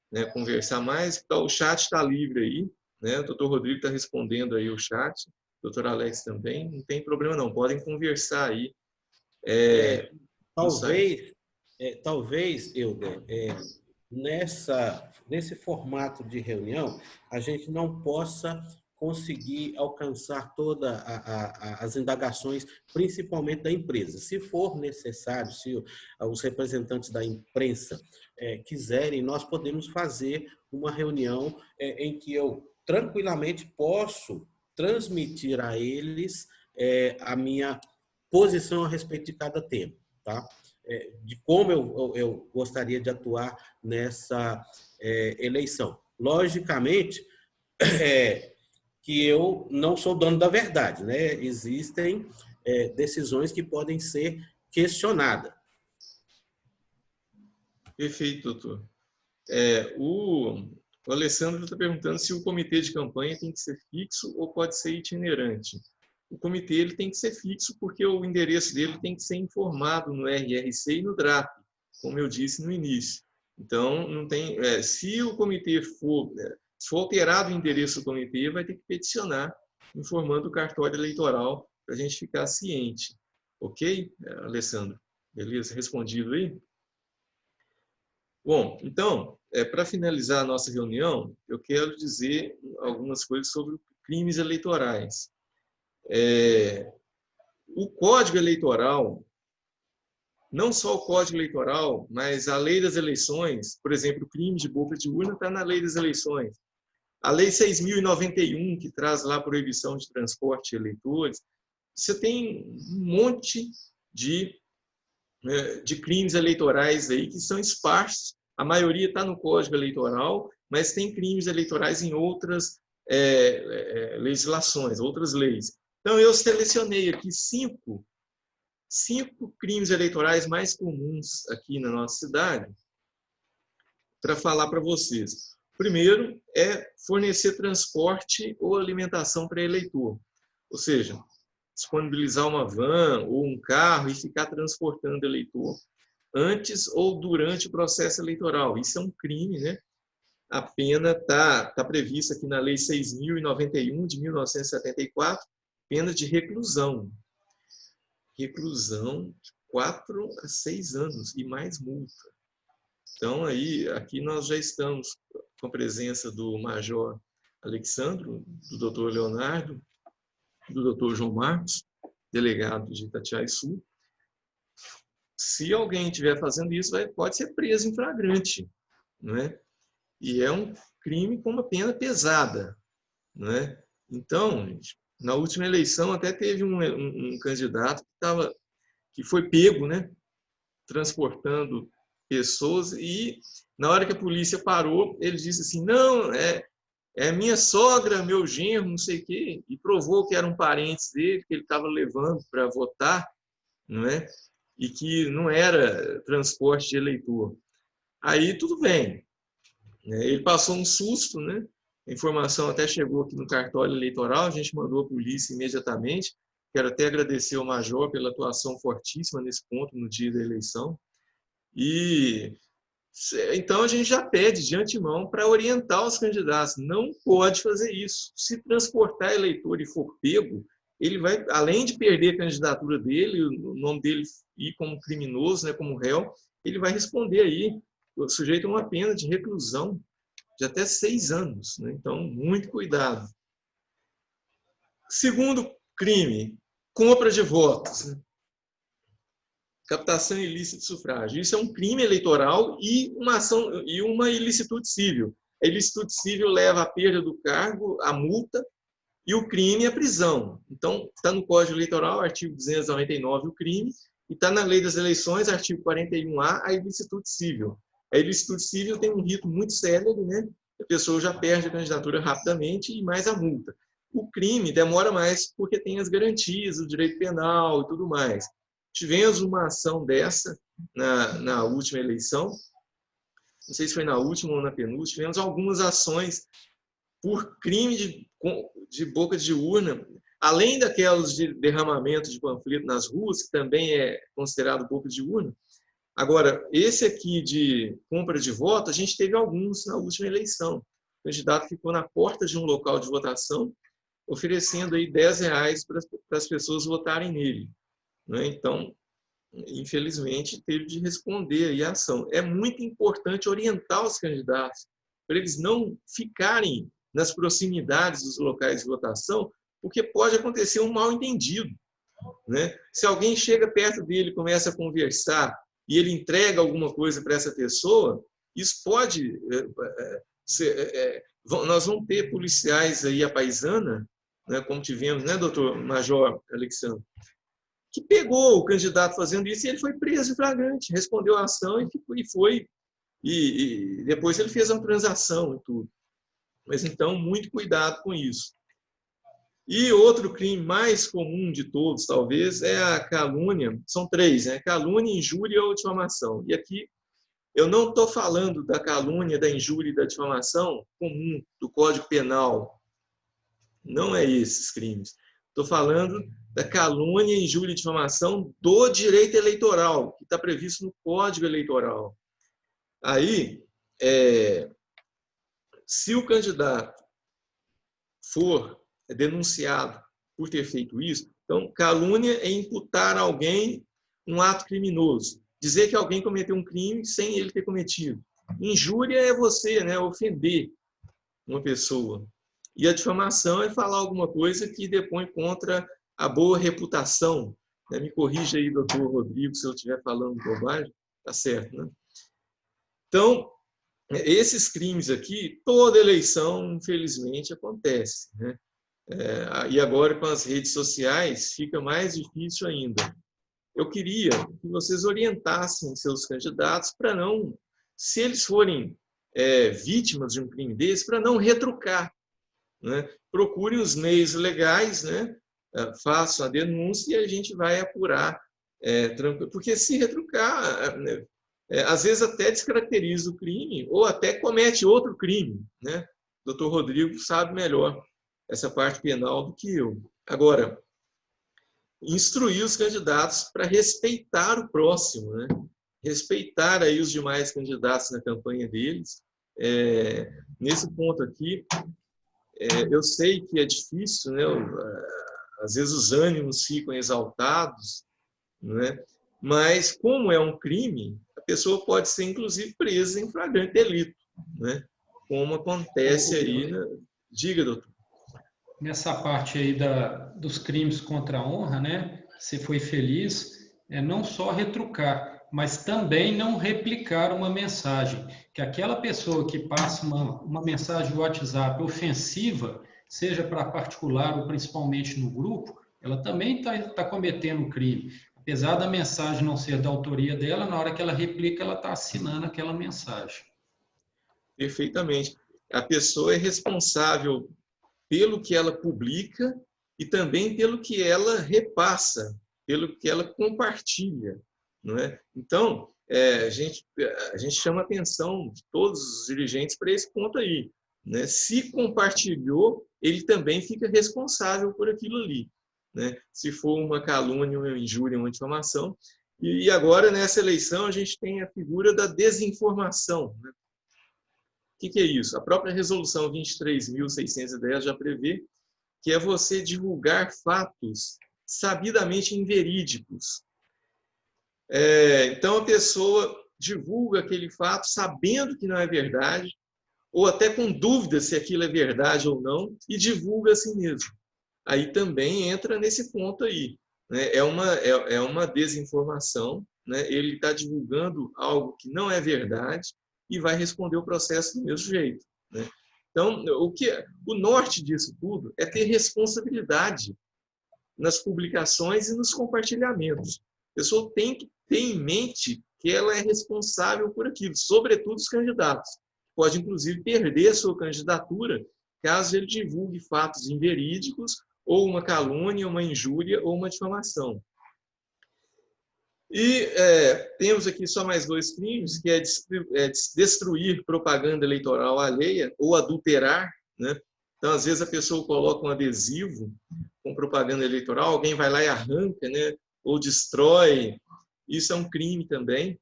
[SPEAKER 2] né, conversar mais, o chat está livre aí, né, o doutor Rodrigo está respondendo aí o chat, o doutor Alex também, não tem problema não, podem conversar aí.
[SPEAKER 3] Talvez, Euler, nesse formato de reunião, a gente não possa conseguir alcançar todas as indagações, principalmente da empresa. Se for necessário, se os representantes da imprensa quiserem, nós podemos fazer uma reunião em que eu tranquilamente posso transmitir a eles a minha posição a respeito de cada tema, tá? De como eu gostaria de atuar nessa eleição. Logicamente, que eu não sou dono da verdade, né? Existem decisões que podem ser questionadas.
[SPEAKER 2] Perfeito, doutor. O Alessandro está perguntando se o comitê de campanha tem que ser fixo ou pode ser itinerante. O comitê ele tem que ser fixo porque o endereço dele tem que ser informado no RRC e no DRAP, como eu disse no início. Então, não tem, se o comitê for alterado o endereço do comitê, vai ter que peticionar, informando o cartório eleitoral para a gente ficar ciente. Ok, Alessandro? Beleza? Respondido aí? Bom, então, para finalizar a nossa reunião, eu quero dizer algumas coisas sobre crimes eleitorais. O Código Eleitoral, não só o Código Eleitoral, mas a Lei das Eleições, por exemplo, o crime de boca de urna está na Lei das Eleições. A Lei 6.091, que traz lá a proibição de transporte de eleitores, você tem um monte de crimes eleitorais aí que são esparsos. A maioria está no Código Eleitoral, mas tem crimes eleitorais em outras legislações, outras leis. Então, eu selecionei aqui cinco crimes eleitorais mais comuns aqui na nossa cidade para falar para vocês. Primeiro é fornecer transporte ou alimentação para eleitor, ou seja, disponibilizar uma van ou um carro e ficar transportando eleitor antes ou durante o processo eleitoral. Isso é um crime, né? A pena está prevista aqui na Lei 6.091 de 1974, pena de reclusão. Reclusão de 4 a 6 anos e mais multa. Então, aqui nós já estamos com a presença do Major Alexandro, do doutor Leonardo, do doutor João Marcos, delegado de Itatiaia-Sul. Se alguém estiver fazendo isso, pode ser preso em flagrante, não é? E é um crime com uma pena pesada, não é? Então, na última eleição até teve um candidato que foi pego, né, transportando pessoas, e na hora que a polícia parou, ele disse assim, não, é minha sogra, meu genro, não sei o quê, e provou que eram parentes dele, que ele estava levando para votar, não é? E que não era transporte de eleitor. Aí tudo bem. Ele passou um susto, né? A informação até chegou aqui no cartório eleitoral, a gente mandou a polícia imediatamente. Quero até agradecer ao Major pela atuação fortíssima nesse ponto no dia da eleição. E então a gente já pede de antemão para orientar os candidatos. Não pode fazer isso. Se transportar eleitor e for pego, ele vai, além de perder a candidatura dele, o nome dele ir como criminoso, né, como réu, ele vai responder aí, sujeito a uma pena de reclusão de até 6 anos. Né? Então, muito cuidado. Segundo crime, compra de votos. Né? Captação ilícita de sufrágio. Isso é um crime eleitoral e uma ação e uma ilicitude civil. A ilicitude civil leva à perda do cargo, à multa, e o crime é a prisão. Então, está no Código Eleitoral, artigo 299, o crime, e está na Lei das Eleições, artigo 41A, a ilicitude civil. A ilicitude civil tem um rito muito célere, né? A pessoa já perde a candidatura rapidamente e mais a multa. O crime demora mais porque tem as garantias, o direito penal e tudo mais. Tivemos uma ação dessa na última eleição, não sei se foi na última ou na penúltima, tivemos algumas ações por crime de boca de urna, além daquelas de derramamento de panfleto nas ruas, que também é considerado boca de urna. Agora, esse aqui de compra de voto, a gente teve alguns na última eleição. O candidato ficou na porta de um local de votação, oferecendo aí R$10 para as pessoas votarem nele. Então, infelizmente, teve de responder aí a ação. É muito importante orientar os candidatos para eles não ficarem nas proximidades dos locais de votação, porque pode acontecer um mal-entendido. Né? Se alguém chega perto dele e começa a conversar e ele entrega alguma coisa para essa pessoa, isso pode ser... Nós vamos ter policiais aí à paisana, né, como tivemos, né, doutor Major Alexandre, que pegou o candidato fazendo isso e ele foi preso em flagrante, respondeu a ação e depois ele fez uma transação e tudo. Mas então, muito cuidado com isso. E outro crime mais comum de todos, talvez, é a calúnia. São 3, né? Calúnia, injúria ou difamação. E aqui eu não estou falando da calúnia, da injúria e da difamação comum do Código Penal. Não é esses crimes. Estou falando da calúnia, injúria e difamação do direito eleitoral, que está previsto no Código Eleitoral. Aí, se o candidato for denunciado por ter feito isso, então, calúnia é imputar a alguém um ato criminoso, dizer que alguém cometeu um crime sem ele ter cometido. Injúria é você, né, ofender uma pessoa. E a difamação é falar alguma coisa que depõe contra a boa reputação. Né? Me corrija aí, doutor Rodrigo, se eu estiver falando bobagem. Tá certo, né? Então, esses crimes aqui, toda eleição, infelizmente, acontece. Né? E agora, com as redes sociais, fica mais difícil ainda. Eu queria que vocês orientassem seus candidatos para não, se eles forem vítimas de um crime desse, para não retrucar. Né? Procurem os meios legais, né? Façam a denúncia e a gente vai apurar. Porque se retrucar, às vezes até descaracteriza o crime ou até comete outro crime. Né? O doutor Rodrigo sabe melhor essa parte penal do que eu. Agora, instruir os candidatos para respeitar o próximo, né? Respeitar aí os demais candidatos na campanha deles. Nesse ponto aqui, eu sei que é difícil, né? Às vezes os ânimos ficam exaltados, né? Mas, como é um crime, a pessoa pode ser, inclusive, presa em flagrante delito, né? Como acontece aí. Diga, doutor.
[SPEAKER 5] Nessa parte aí dos crimes contra a honra, né? Você foi feliz, não só retrucar, mas também não replicar uma mensagem. Que aquela pessoa que passa uma mensagem do WhatsApp ofensiva, seja para particular ou principalmente no grupo, ela também está cometendo crime. A Apesar da mensagem não ser da autoria dela, na hora que ela replica, ela está assinando aquela mensagem.
[SPEAKER 2] Perfeitamente. A pessoa é responsável pelo que ela publica e também pelo que ela repassa, pelo que ela compartilha, não é? Então, a gente chama a atenção de todos os dirigentes para esse ponto aí, né? Se compartilhou, ele também fica responsável por aquilo ali, né? Se for uma calúnia, uma injúria, uma difamação. E agora, nessa eleição, a gente tem a figura da desinformação, né? O que é isso? A própria resolução 23.610 já prevê que é você divulgar fatos sabidamente inverídicos. Então, a pessoa divulga aquele fato sabendo que não é verdade, ou até com dúvida se aquilo é verdade ou não, e divulga assim mesmo. Aí também entra nesse ponto aí, né? É uma desinformação, né? Ele está divulgando algo que não é verdade e vai responder o processo do mesmo jeito, né? Então, o norte disso tudo é ter responsabilidade nas publicações e nos compartilhamentos. A pessoa tem que ter em mente que ela é responsável por aquilo, sobretudo os candidatos. Pode, inclusive, perder a sua candidatura caso ele divulgue fatos inverídicos ou uma calúnia, uma injúria ou uma difamação. E temos aqui só mais 2 crimes, que é destruir propaganda eleitoral alheia ou adulterar, né? Então, às vezes, a pessoa coloca um adesivo com propaganda eleitoral, alguém vai lá e arranca, né? Ou destrói. Isso é um crime também,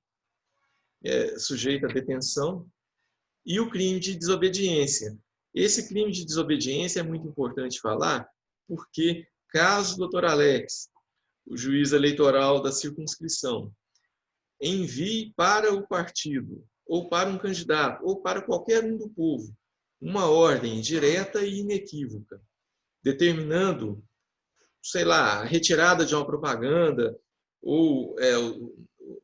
[SPEAKER 2] sujeito à detenção. E o crime de desobediência. Esse crime de desobediência é muito importante falar, porque caso o doutor Alex, o juiz eleitoral da circunscrição, envie para o partido, ou para um candidato, ou para qualquer um do povo, uma ordem direta e inequívoca, determinando, sei lá, a retirada de uma propaganda, ou o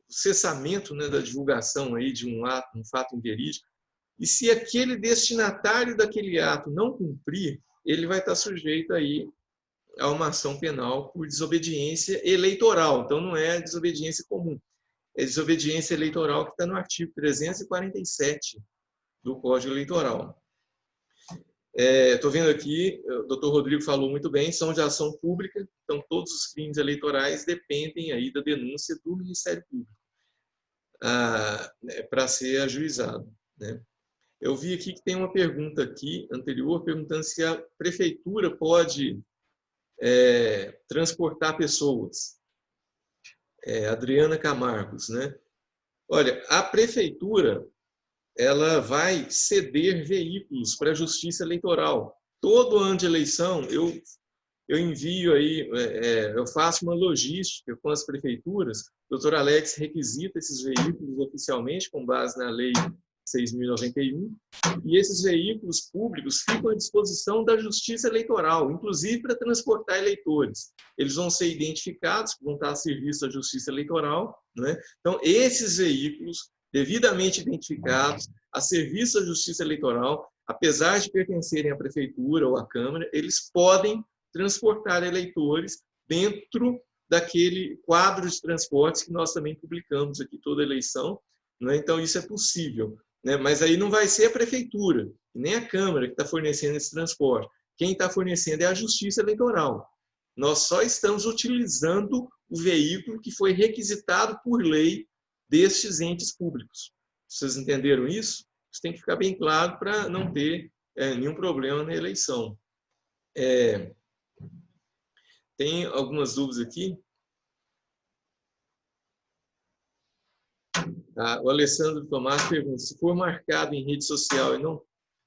[SPEAKER 2] cessamento, né, da divulgação aí de um fato inverídico, e se aquele destinatário daquele ato não cumprir, ele vai estar sujeito aí a uma ação penal por desobediência eleitoral. Então, não é desobediência comum. É desobediência eleitoral que está no artigo 347 do Código Eleitoral. Estou vendo aqui, o doutor Rodrigo falou muito bem, são de ação pública, então todos os crimes eleitorais dependem aí da denúncia do Ministério Público para ser ajuizado, né? Eu vi aqui que tem uma pergunta aqui anterior, perguntando se a prefeitura pode transportar pessoas. Adriana Camargos, né? Olha, a prefeitura ela vai ceder veículos para a Justiça Eleitoral. Todo ano de eleição eu envio aí, eu faço uma logística com as prefeituras. O doutor Alex requisita esses veículos oficialmente com base na lei 6.091, e esses veículos públicos ficam à disposição da Justiça Eleitoral, inclusive para transportar eleitores. Eles vão ser identificados, vão estar a serviço da Justiça Eleitoral, né? Então, esses veículos, devidamente identificados, a serviço da Justiça Eleitoral, apesar de pertencerem à Prefeitura ou à Câmara, eles podem transportar eleitores dentro daquele quadro de transportes que nós também publicamos aqui toda eleição, né? Então, isso é possível, né? Mas aí não vai ser a Prefeitura, nem a Câmara que está fornecendo esse transporte. Quem está fornecendo é a Justiça Eleitoral. Nós só estamos utilizando o veículo que foi requisitado por lei destes entes públicos. Vocês entenderam isso? Isso tem que ficar bem claro para não ter nenhum problema na eleição. Tem algumas dúvidas aqui. O Alessandro Tomás pergunta: se for marcado em rede social e não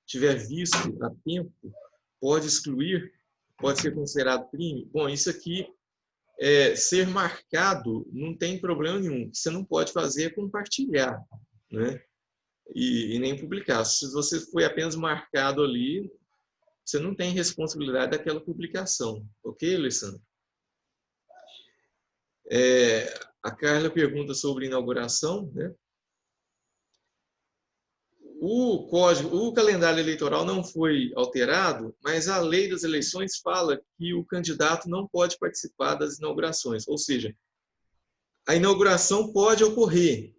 [SPEAKER 2] tiver visto a tempo, pode excluir? Pode ser considerado crime? Bom, isso aqui, ser marcado não tem problema nenhum. O que você não pode fazer é compartilhar, né? E nem publicar. Se você foi apenas marcado ali, você não tem responsabilidade daquela publicação. Ok, Alessandro? A Carla pergunta sobre inauguração, né? O calendário eleitoral não foi alterado, mas a lei das eleições fala que o candidato não pode participar das inaugurações. Ou seja, a inauguração pode ocorrer,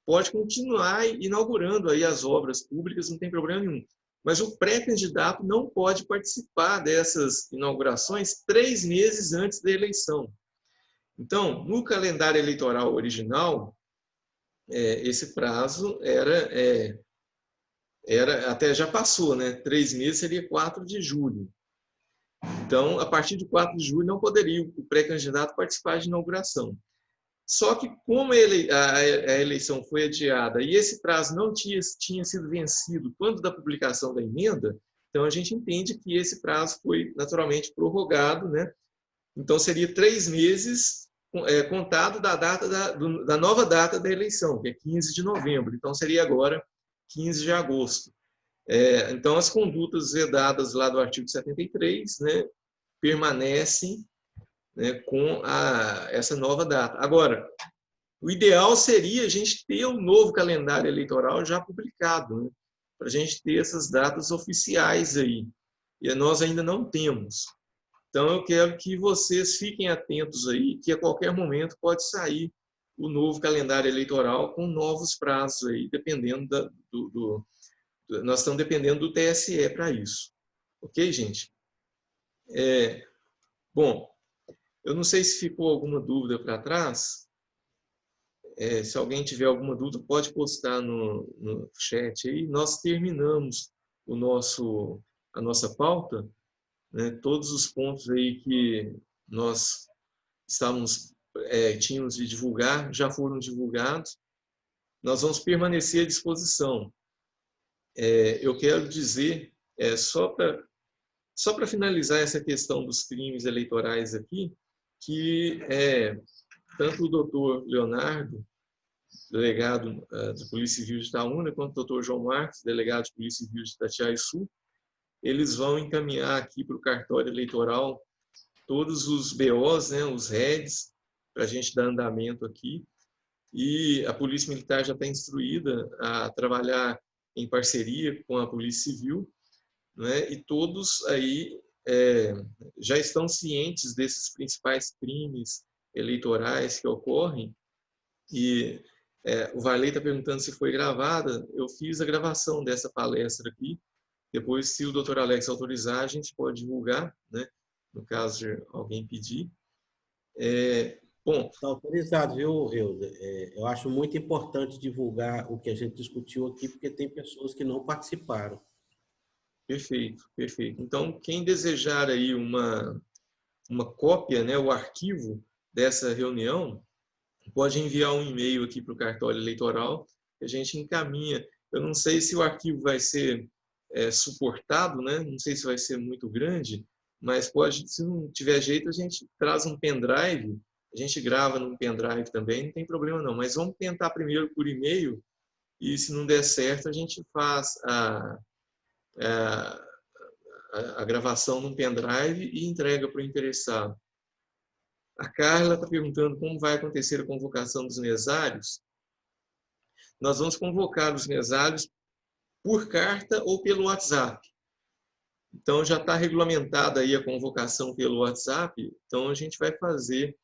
[SPEAKER 2] pode continuar inaugurando aí as obras públicas, não tem problema nenhum. Mas o pré-candidato não pode participar dessas inaugurações 3 meses antes da eleição. Então, no calendário eleitoral original, esse prazo era até já passou, né? 3 meses seria 4 de julho. Então, a partir de 4 de julho não poderia o pré-candidato participar de inauguração. Só que como a eleição foi adiada e esse prazo não tinha sido vencido quando da publicação da emenda, então a gente entende que esse prazo foi naturalmente prorrogado, né? Então seria 3 meses contado da data da nova data da eleição, que é 15 de novembro. Então seria agora 15 de agosto. Então as condutas vedadas lá do artigo 73, né, permanecem, né, com essa nova data. Agora, o ideal seria a gente ter um novo calendário eleitoral já publicado, né, para a gente ter essas datas oficiais aí. E nós ainda não temos. Então, eu quero que vocês fiquem atentos aí, que a qualquer momento pode sair o novo calendário eleitoral com novos prazos aí, dependendo nós estamos dependendo do TSE para isso. Ok, gente? Bom, eu não sei se ficou alguma dúvida para trás. Se alguém tiver alguma dúvida, pode postar no chat aí. Nós terminamos a nossa pauta, né? Todos os pontos aí que nós tínhamos de divulgar já foram divulgados. Nós vamos permanecer à disposição. Eu quero dizer, só para finalizar essa questão dos crimes eleitorais aqui, que tanto o doutor Leonardo, delegado da Polícia Civil de Itaúna, quanto o doutor João Marcos, delegado de Polícia Civil de Itatiaia-Sul, eles vão encaminhar aqui para o cartório eleitoral todos os BOs, né, os REDs, para a gente dar andamento aqui. E a Polícia Militar já está instruída a trabalhar em parceria com a Polícia Civil, né, e todos aí já estão cientes desses principais crimes eleitorais que ocorrem. E o Varley está perguntando se foi gravada. Eu fiz a gravação dessa palestra aqui. Depois, se o Dr. Alex autorizar, a gente pode divulgar, né, no caso de alguém pedir. Bom,
[SPEAKER 3] está autorizado, viu, Euler? Eu acho muito importante divulgar o que a gente discutiu aqui, porque tem pessoas que não participaram.
[SPEAKER 2] Perfeito, perfeito. Então, quem desejar aí uma cópia, né, o arquivo dessa reunião, pode enviar um e-mail aqui para o cartório eleitoral, que a gente encaminha. Eu não sei se o arquivo vai ser suportado, né? Não sei se vai ser muito grande, mas pode, se não tiver jeito, a gente traz um pendrive, a gente grava num pendrive também, não tem problema não. Mas vamos tentar primeiro por e-mail, e se não der certo, a gente faz a gravação num pendrive e entrega para o interessado. A Carla está perguntando como vai acontecer a convocação dos mesários. Nós vamos convocar os mesários por carta ou pelo WhatsApp. Então, já está regulamentada aí a convocação pelo WhatsApp, então a gente vai fazer,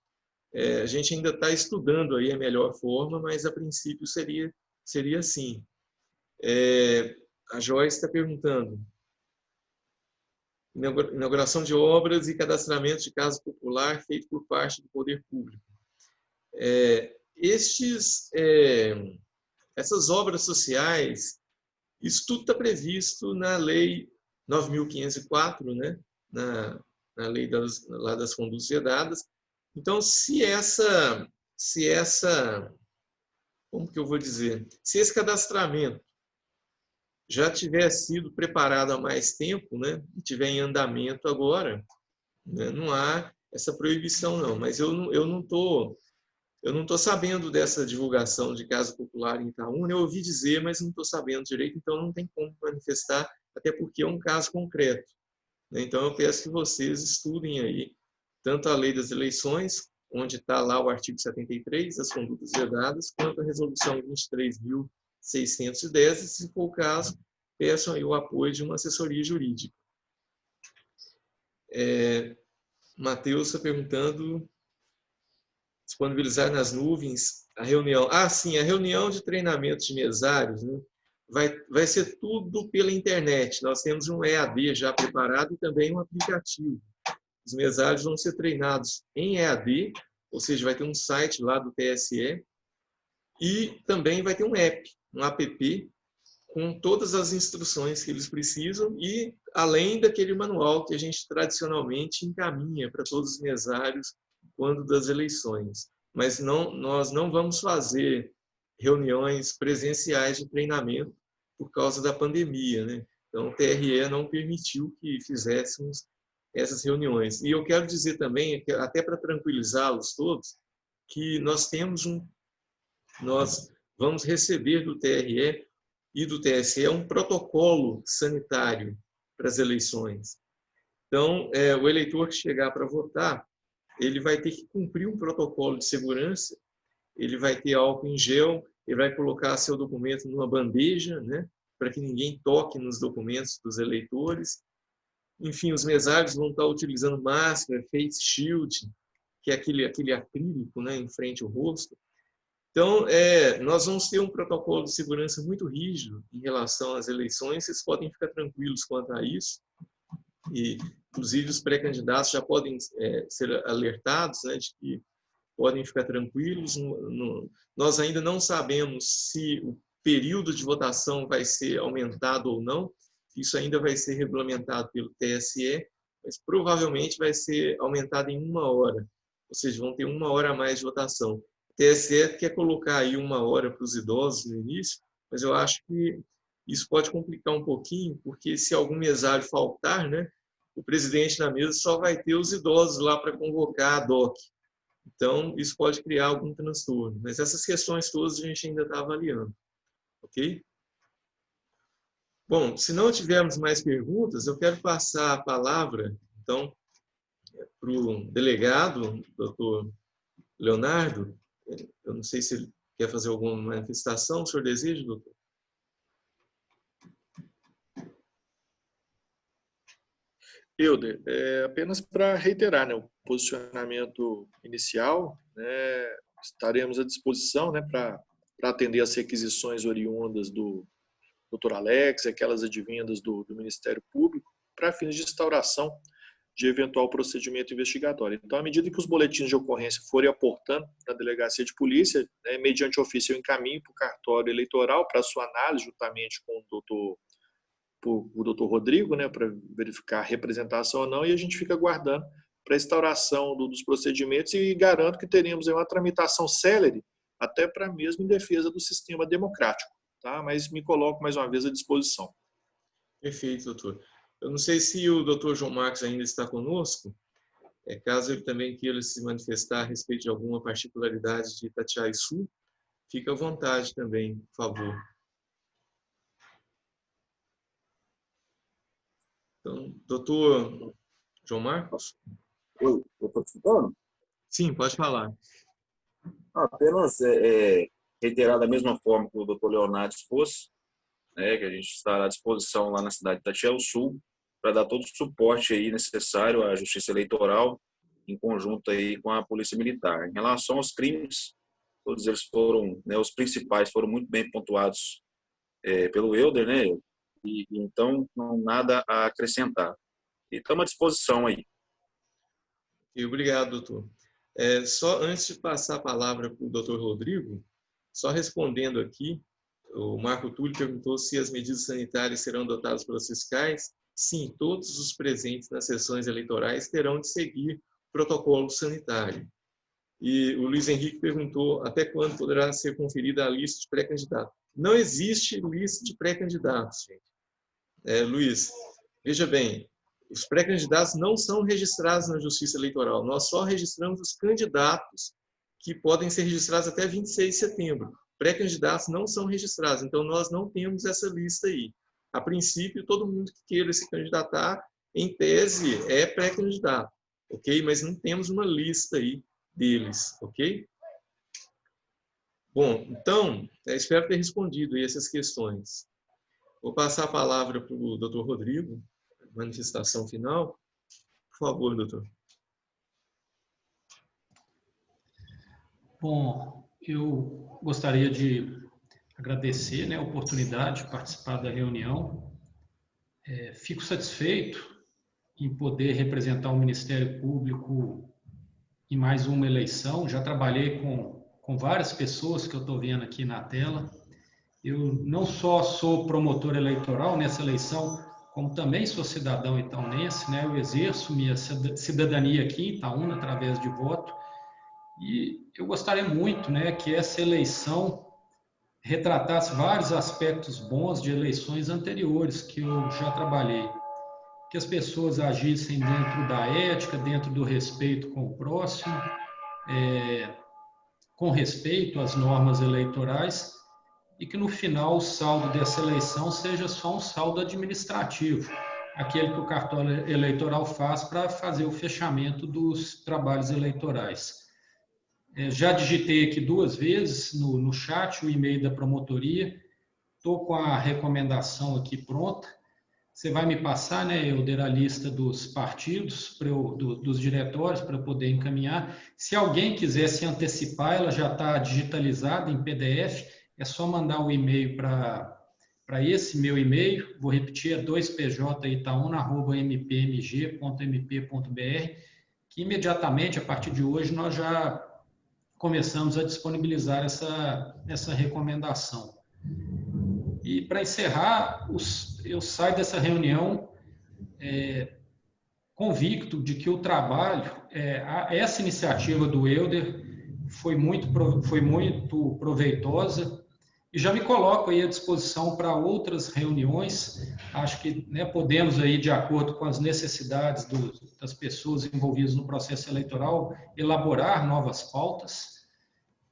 [SPEAKER 2] a gente ainda está estudando aí a melhor forma, mas a princípio seria assim. A Joyce está perguntando, inauguração de obras e cadastramento de casa popular feito por parte do poder público. Essas obras sociais, isso tudo está previsto na Lei 9.504, né? na Lei das condutas vedadas. Então, como que eu vou dizer? Se esse cadastramento já tiver sido preparado há mais tempo, né, e tiver em andamento agora, né, não há essa proibição não. Mas eu não estou sabendo dessa divulgação de casa popular em Itaúna. Eu ouvi dizer, mas não estou sabendo direito, então não tem como manifestar, até porque é um caso concreto, né? Então eu peço que vocês estudem aí tanto a Lei das Eleições, onde está lá o artigo 73, as condutas vedadas, quanto a resolução 23.610, e se for o caso, peçam aí o apoio de uma assessoria jurídica. Matheus está perguntando disponibilizar nas nuvens a reunião. Sim, a reunião de treinamento de mesários, né? Vai ser tudo pela internet. Nós temos um EAD já preparado e também um aplicativo. Os mesários vão ser treinados em EAD, ou seja, vai ter um site lá do TSE, e também vai ter um app, com todas as instruções que eles precisam e além daquele manual que a gente tradicionalmente encaminha para todos os mesários quando das eleições. Mas nós não vamos fazer reuniões presenciais de treinamento por causa da pandemia, né? Então, o TRE não permitiu que fizéssemos essas reuniões. E eu quero dizer também, até para tranquilizá-los todos, que nós vamos receber do TRE e do TSE um protocolo sanitário para as eleições. Então, o eleitor que chegar para votar, ele vai ter que cumprir um protocolo de segurança, ele vai ter álcool em gel, ele vai colocar seu documento numa bandeja, né, para que ninguém toque nos documentos dos eleitores. Enfim, os mesários vão estar utilizando máscara, face shield, que é aquele acrílico, né, em frente ao rosto. Então, nós vamos ter um protocolo de segurança muito rígido em relação às eleições, vocês podem ficar tranquilos quanto a isso. E, inclusive, os pré-candidatos já podem ser alertados, né, de que podem ficar tranquilos. Nós ainda não sabemos se o período de votação vai ser aumentado ou não, isso ainda vai ser regulamentado pelo TSE, mas provavelmente vai ser aumentado em 1 hora, ou seja, vão ter 1 hora a mais de votação. O TSE quer colocar aí 1 hora para os idosos no início, mas eu acho que isso pode complicar um pouquinho, porque se algum mesário faltar, né, o presidente da mesa só vai ter os idosos lá para convocar a DOC. Então, isso pode criar algum transtorno. Mas essas questões todas a gente ainda está avaliando. Ok? Bom, se não tivermos mais perguntas, eu quero passar a palavra, então, para o delegado, doutor Leonardo. Eu não sei se ele quer fazer alguma manifestação. O senhor deseja, doutor?
[SPEAKER 1] Euder, apenas para reiterar, né, o posicionamento inicial, né, estaremos à disposição, né, para atender as requisições oriundas do Dr. Alex, aquelas advindas do Ministério Público, para fins de instauração de eventual procedimento investigatório. Então, à medida que os boletins de ocorrência forem aportando na delegacia de polícia, né, mediante ofício eu encaminho para o cartório eleitoral para sua análise, juntamente com o doutor Rodrigo, né, para verificar a representação ou não, e a gente fica aguardando para a instauração dos procedimentos e garanto que teremos uma tramitação célere, até para mesmo em defesa do sistema democrático. Tá? Mas me coloco mais uma vez à disposição.
[SPEAKER 2] Perfeito, doutor. Eu não sei se o doutor João Marcos ainda está conosco, caso ele também queira se manifestar a respeito de alguma particularidade de Itatiaia-Sul, fica à vontade também, por favor. Então, doutor João Marcos?
[SPEAKER 6] Oi, eu estou escutando?
[SPEAKER 2] Sim, pode falar.
[SPEAKER 6] Apenas reiterar da mesma forma que o doutor Leonardo expôs, né, que a gente está à disposição lá na cidade de Itatiaia-Sul para dar todo o suporte aí necessário à Justiça Eleitoral, em conjunto aí com a Polícia Militar. Em relação aos crimes, todos eles foram, né, os principais foram muito bem pontuados pelo Euder, né? E então não nada a acrescentar. E estamos à disposição aí.
[SPEAKER 2] E obrigado, doutor. Só antes de passar a palavra para o doutor Rodrigo, só respondendo aqui, o Marco Túlio perguntou se as medidas sanitárias serão adotadas pelos fiscais. Sim, todos os presentes nas sessões eleitorais terão de seguir o protocolo sanitário. E o Luiz Henrique perguntou até quando poderá ser conferida a lista de pré-candidatos. Não existe lista de pré-candidatos, gente. Luiz, veja bem, os pré-candidatos não são registrados na Justiça Eleitoral. Nós só registramos os candidatos que podem ser registrados até 26 de setembro. Pré-candidatos não são registrados, então nós não temos essa lista aí. A princípio, todo mundo que queira se candidatar, em tese, é pré-candidato, ok? Mas não temos uma lista aí deles, ok? Bom, então, espero ter respondido aí essas questões. Vou passar a palavra para o doutor Rodrigo, manifestação final. Por favor, doutor.
[SPEAKER 5] Bom, eu gostaria de agradecer, né, a oportunidade de participar da reunião. Fico satisfeito em poder representar o Ministério Público em mais uma eleição. Já trabalhei com várias pessoas que eu estou vendo aqui na tela. Eu não só sou promotor eleitoral nessa eleição, como também sou cidadão itaunense, né? Eu exerço minha cidadania aqui em Itaúna através de voto. E eu gostaria muito, né, que essa eleição retratasse vários aspectos bons de eleições anteriores que eu já trabalhei. Que as pessoas agissem dentro da ética, dentro do respeito com o próximo, com respeito às normas eleitorais, e que no final o saldo dessa eleição seja só um saldo administrativo, aquele que o cartório eleitoral faz para fazer o fechamento dos trabalhos eleitorais. Já digitei aqui 2 vezes no chat o e-mail da promotoria, estou com a recomendação aqui pronta. Você vai me passar, né, Helder, a lista dos partidos, dos diretórios, para eu poder encaminhar. Se alguém quiser se antecipar, ela já está digitalizada em PDF, é só mandar o e-mail para esse meu e-mail. Vou repetir, é 2pjitauna@mpmg.mp.br, que imediatamente, a partir de hoje, nós já começamos a disponibilizar essa recomendação. E, para encerrar, eu saio dessa reunião convicto de que o trabalho, essa iniciativa do Helder foi muito proveitosa, e já me coloco aí à disposição para outras reuniões. Acho que, né, podemos aí, de acordo com as necessidades das pessoas envolvidas no processo eleitoral, elaborar novas pautas.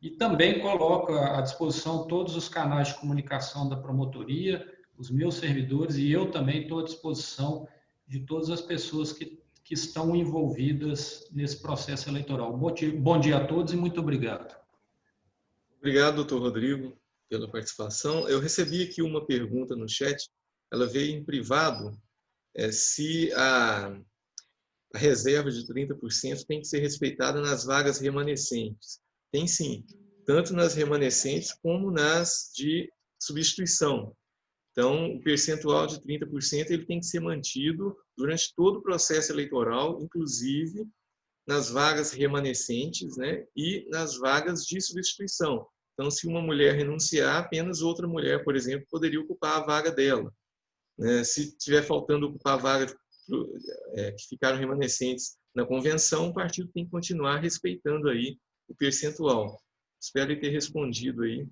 [SPEAKER 5] E também coloco à disposição todos os canais de comunicação da promotoria, os meus servidores, e eu também estou à disposição de todas as pessoas que estão envolvidas nesse processo eleitoral. Bom dia a todos e muito obrigado.
[SPEAKER 2] Obrigado, doutor Rodrigo, pela participação. Eu recebi aqui uma pergunta no chat, ela veio em privado, se a reserva de 30% tem que ser respeitada nas vagas remanescentes. Tem sim, tanto nas remanescentes como nas de substituição. Então, o percentual de 30% ele tem que ser mantido durante todo o processo eleitoral, inclusive nas vagas remanescentes, né, e nas vagas de substituição. Então, se uma mulher renunciar, apenas outra mulher, por exemplo, poderia ocupar a vaga dela. Se estiver faltando ocupar a vaga que ficaram remanescentes na convenção, o partido tem que continuar respeitando aí o percentual. Espero ter respondido aí.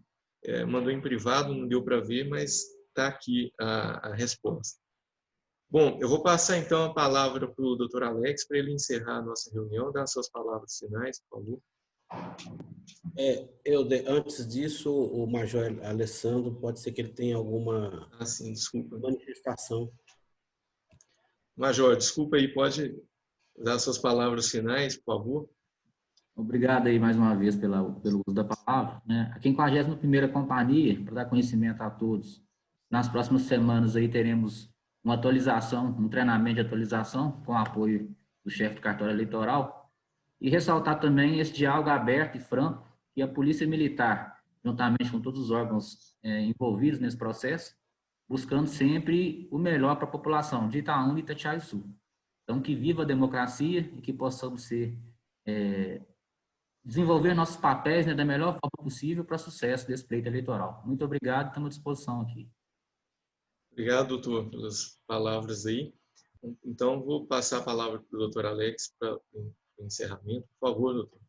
[SPEAKER 2] Mandou em privado, não deu para ver, mas está aqui a resposta. Bom, eu vou passar então a palavra para o Dr. Alex para ele encerrar a nossa reunião, dar as suas palavras finais, por favor.
[SPEAKER 3] Antes disso, o Major Alessandro, pode ser que ele tenha alguma
[SPEAKER 2] desculpa.
[SPEAKER 3] manifestação.
[SPEAKER 2] Major, desculpa aí, pode dar suas palavras finais, por favor?
[SPEAKER 7] Obrigado aí mais uma vez pelo uso da palavra, né? A 51ª Companhia, para dar conhecimento a todos, nas próximas semanas aí teremos uma atualização, um treinamento de atualização com apoio do chefe do cartório eleitoral, e ressaltar também esse diálogo aberto e franco que a Polícia Militar, juntamente com todos os órgãos envolvidos nesse processo, buscando sempre o melhor para a população de Itaúna e Itatiaia-Sul. Então, que viva a democracia e que possamos desenvolver nossos papéis, né, da melhor forma possível para o sucesso desse pleito eleitoral. Muito obrigado, estamos à disposição aqui.
[SPEAKER 2] Obrigado, doutor, pelas palavras aí. Então, vou passar a palavra para o doutor Alex para o encerramento. Por favor, doutor.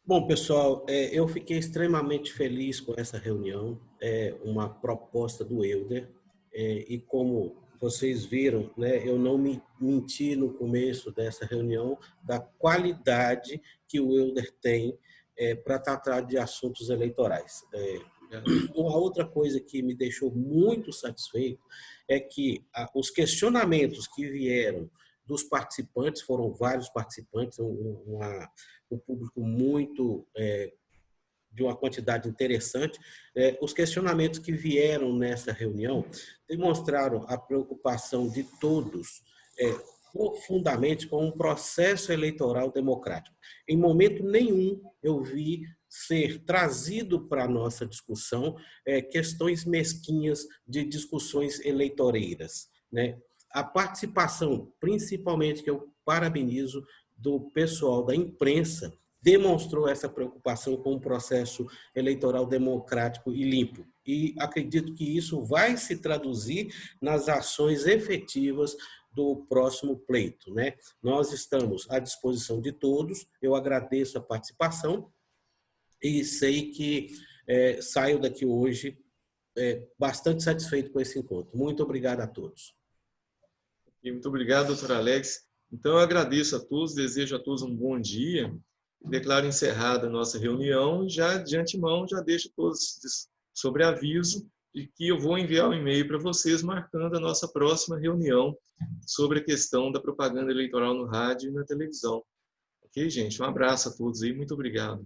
[SPEAKER 3] Bom, pessoal, eu fiquei extremamente feliz com essa reunião. É uma proposta do Helder, e como vocês viram, né, eu não me menti no começo dessa reunião da qualidade que o Helder tem para tratar de assuntos eleitorais. Uma outra coisa que me deixou muito satisfeito é que os questionamentos que vieram dos participantes, foram vários participantes, um público muito, de uma quantidade interessante. Os questionamentos que vieram nessa reunião demonstraram a preocupação de todos profundamente com um processo eleitoral democrático. Em momento nenhum eu vi ser trazido para a nossa discussão questões mesquinhas de discussões eleitoreiras, né? A participação, principalmente, que eu parabenizo, do pessoal da imprensa, demonstrou essa preocupação com o processo eleitoral democrático e limpo. E acredito que isso vai se traduzir nas ações efetivas do próximo pleito, né? Nós estamos à disposição de todos, eu agradeço a participação e sei que saio daqui hoje bastante satisfeito com esse encontro. Muito obrigado a todos.
[SPEAKER 2] Muito obrigado, doutor Alex. Então, eu agradeço a todos, desejo a todos um bom dia, declaro encerrada a nossa reunião e já de antemão já deixo todos sobre aviso de que eu vou enviar um e-mail para vocês marcando a nossa próxima reunião sobre a questão da propaganda eleitoral no rádio e na televisão. Ok, gente? Um abraço a todos aí, muito obrigado.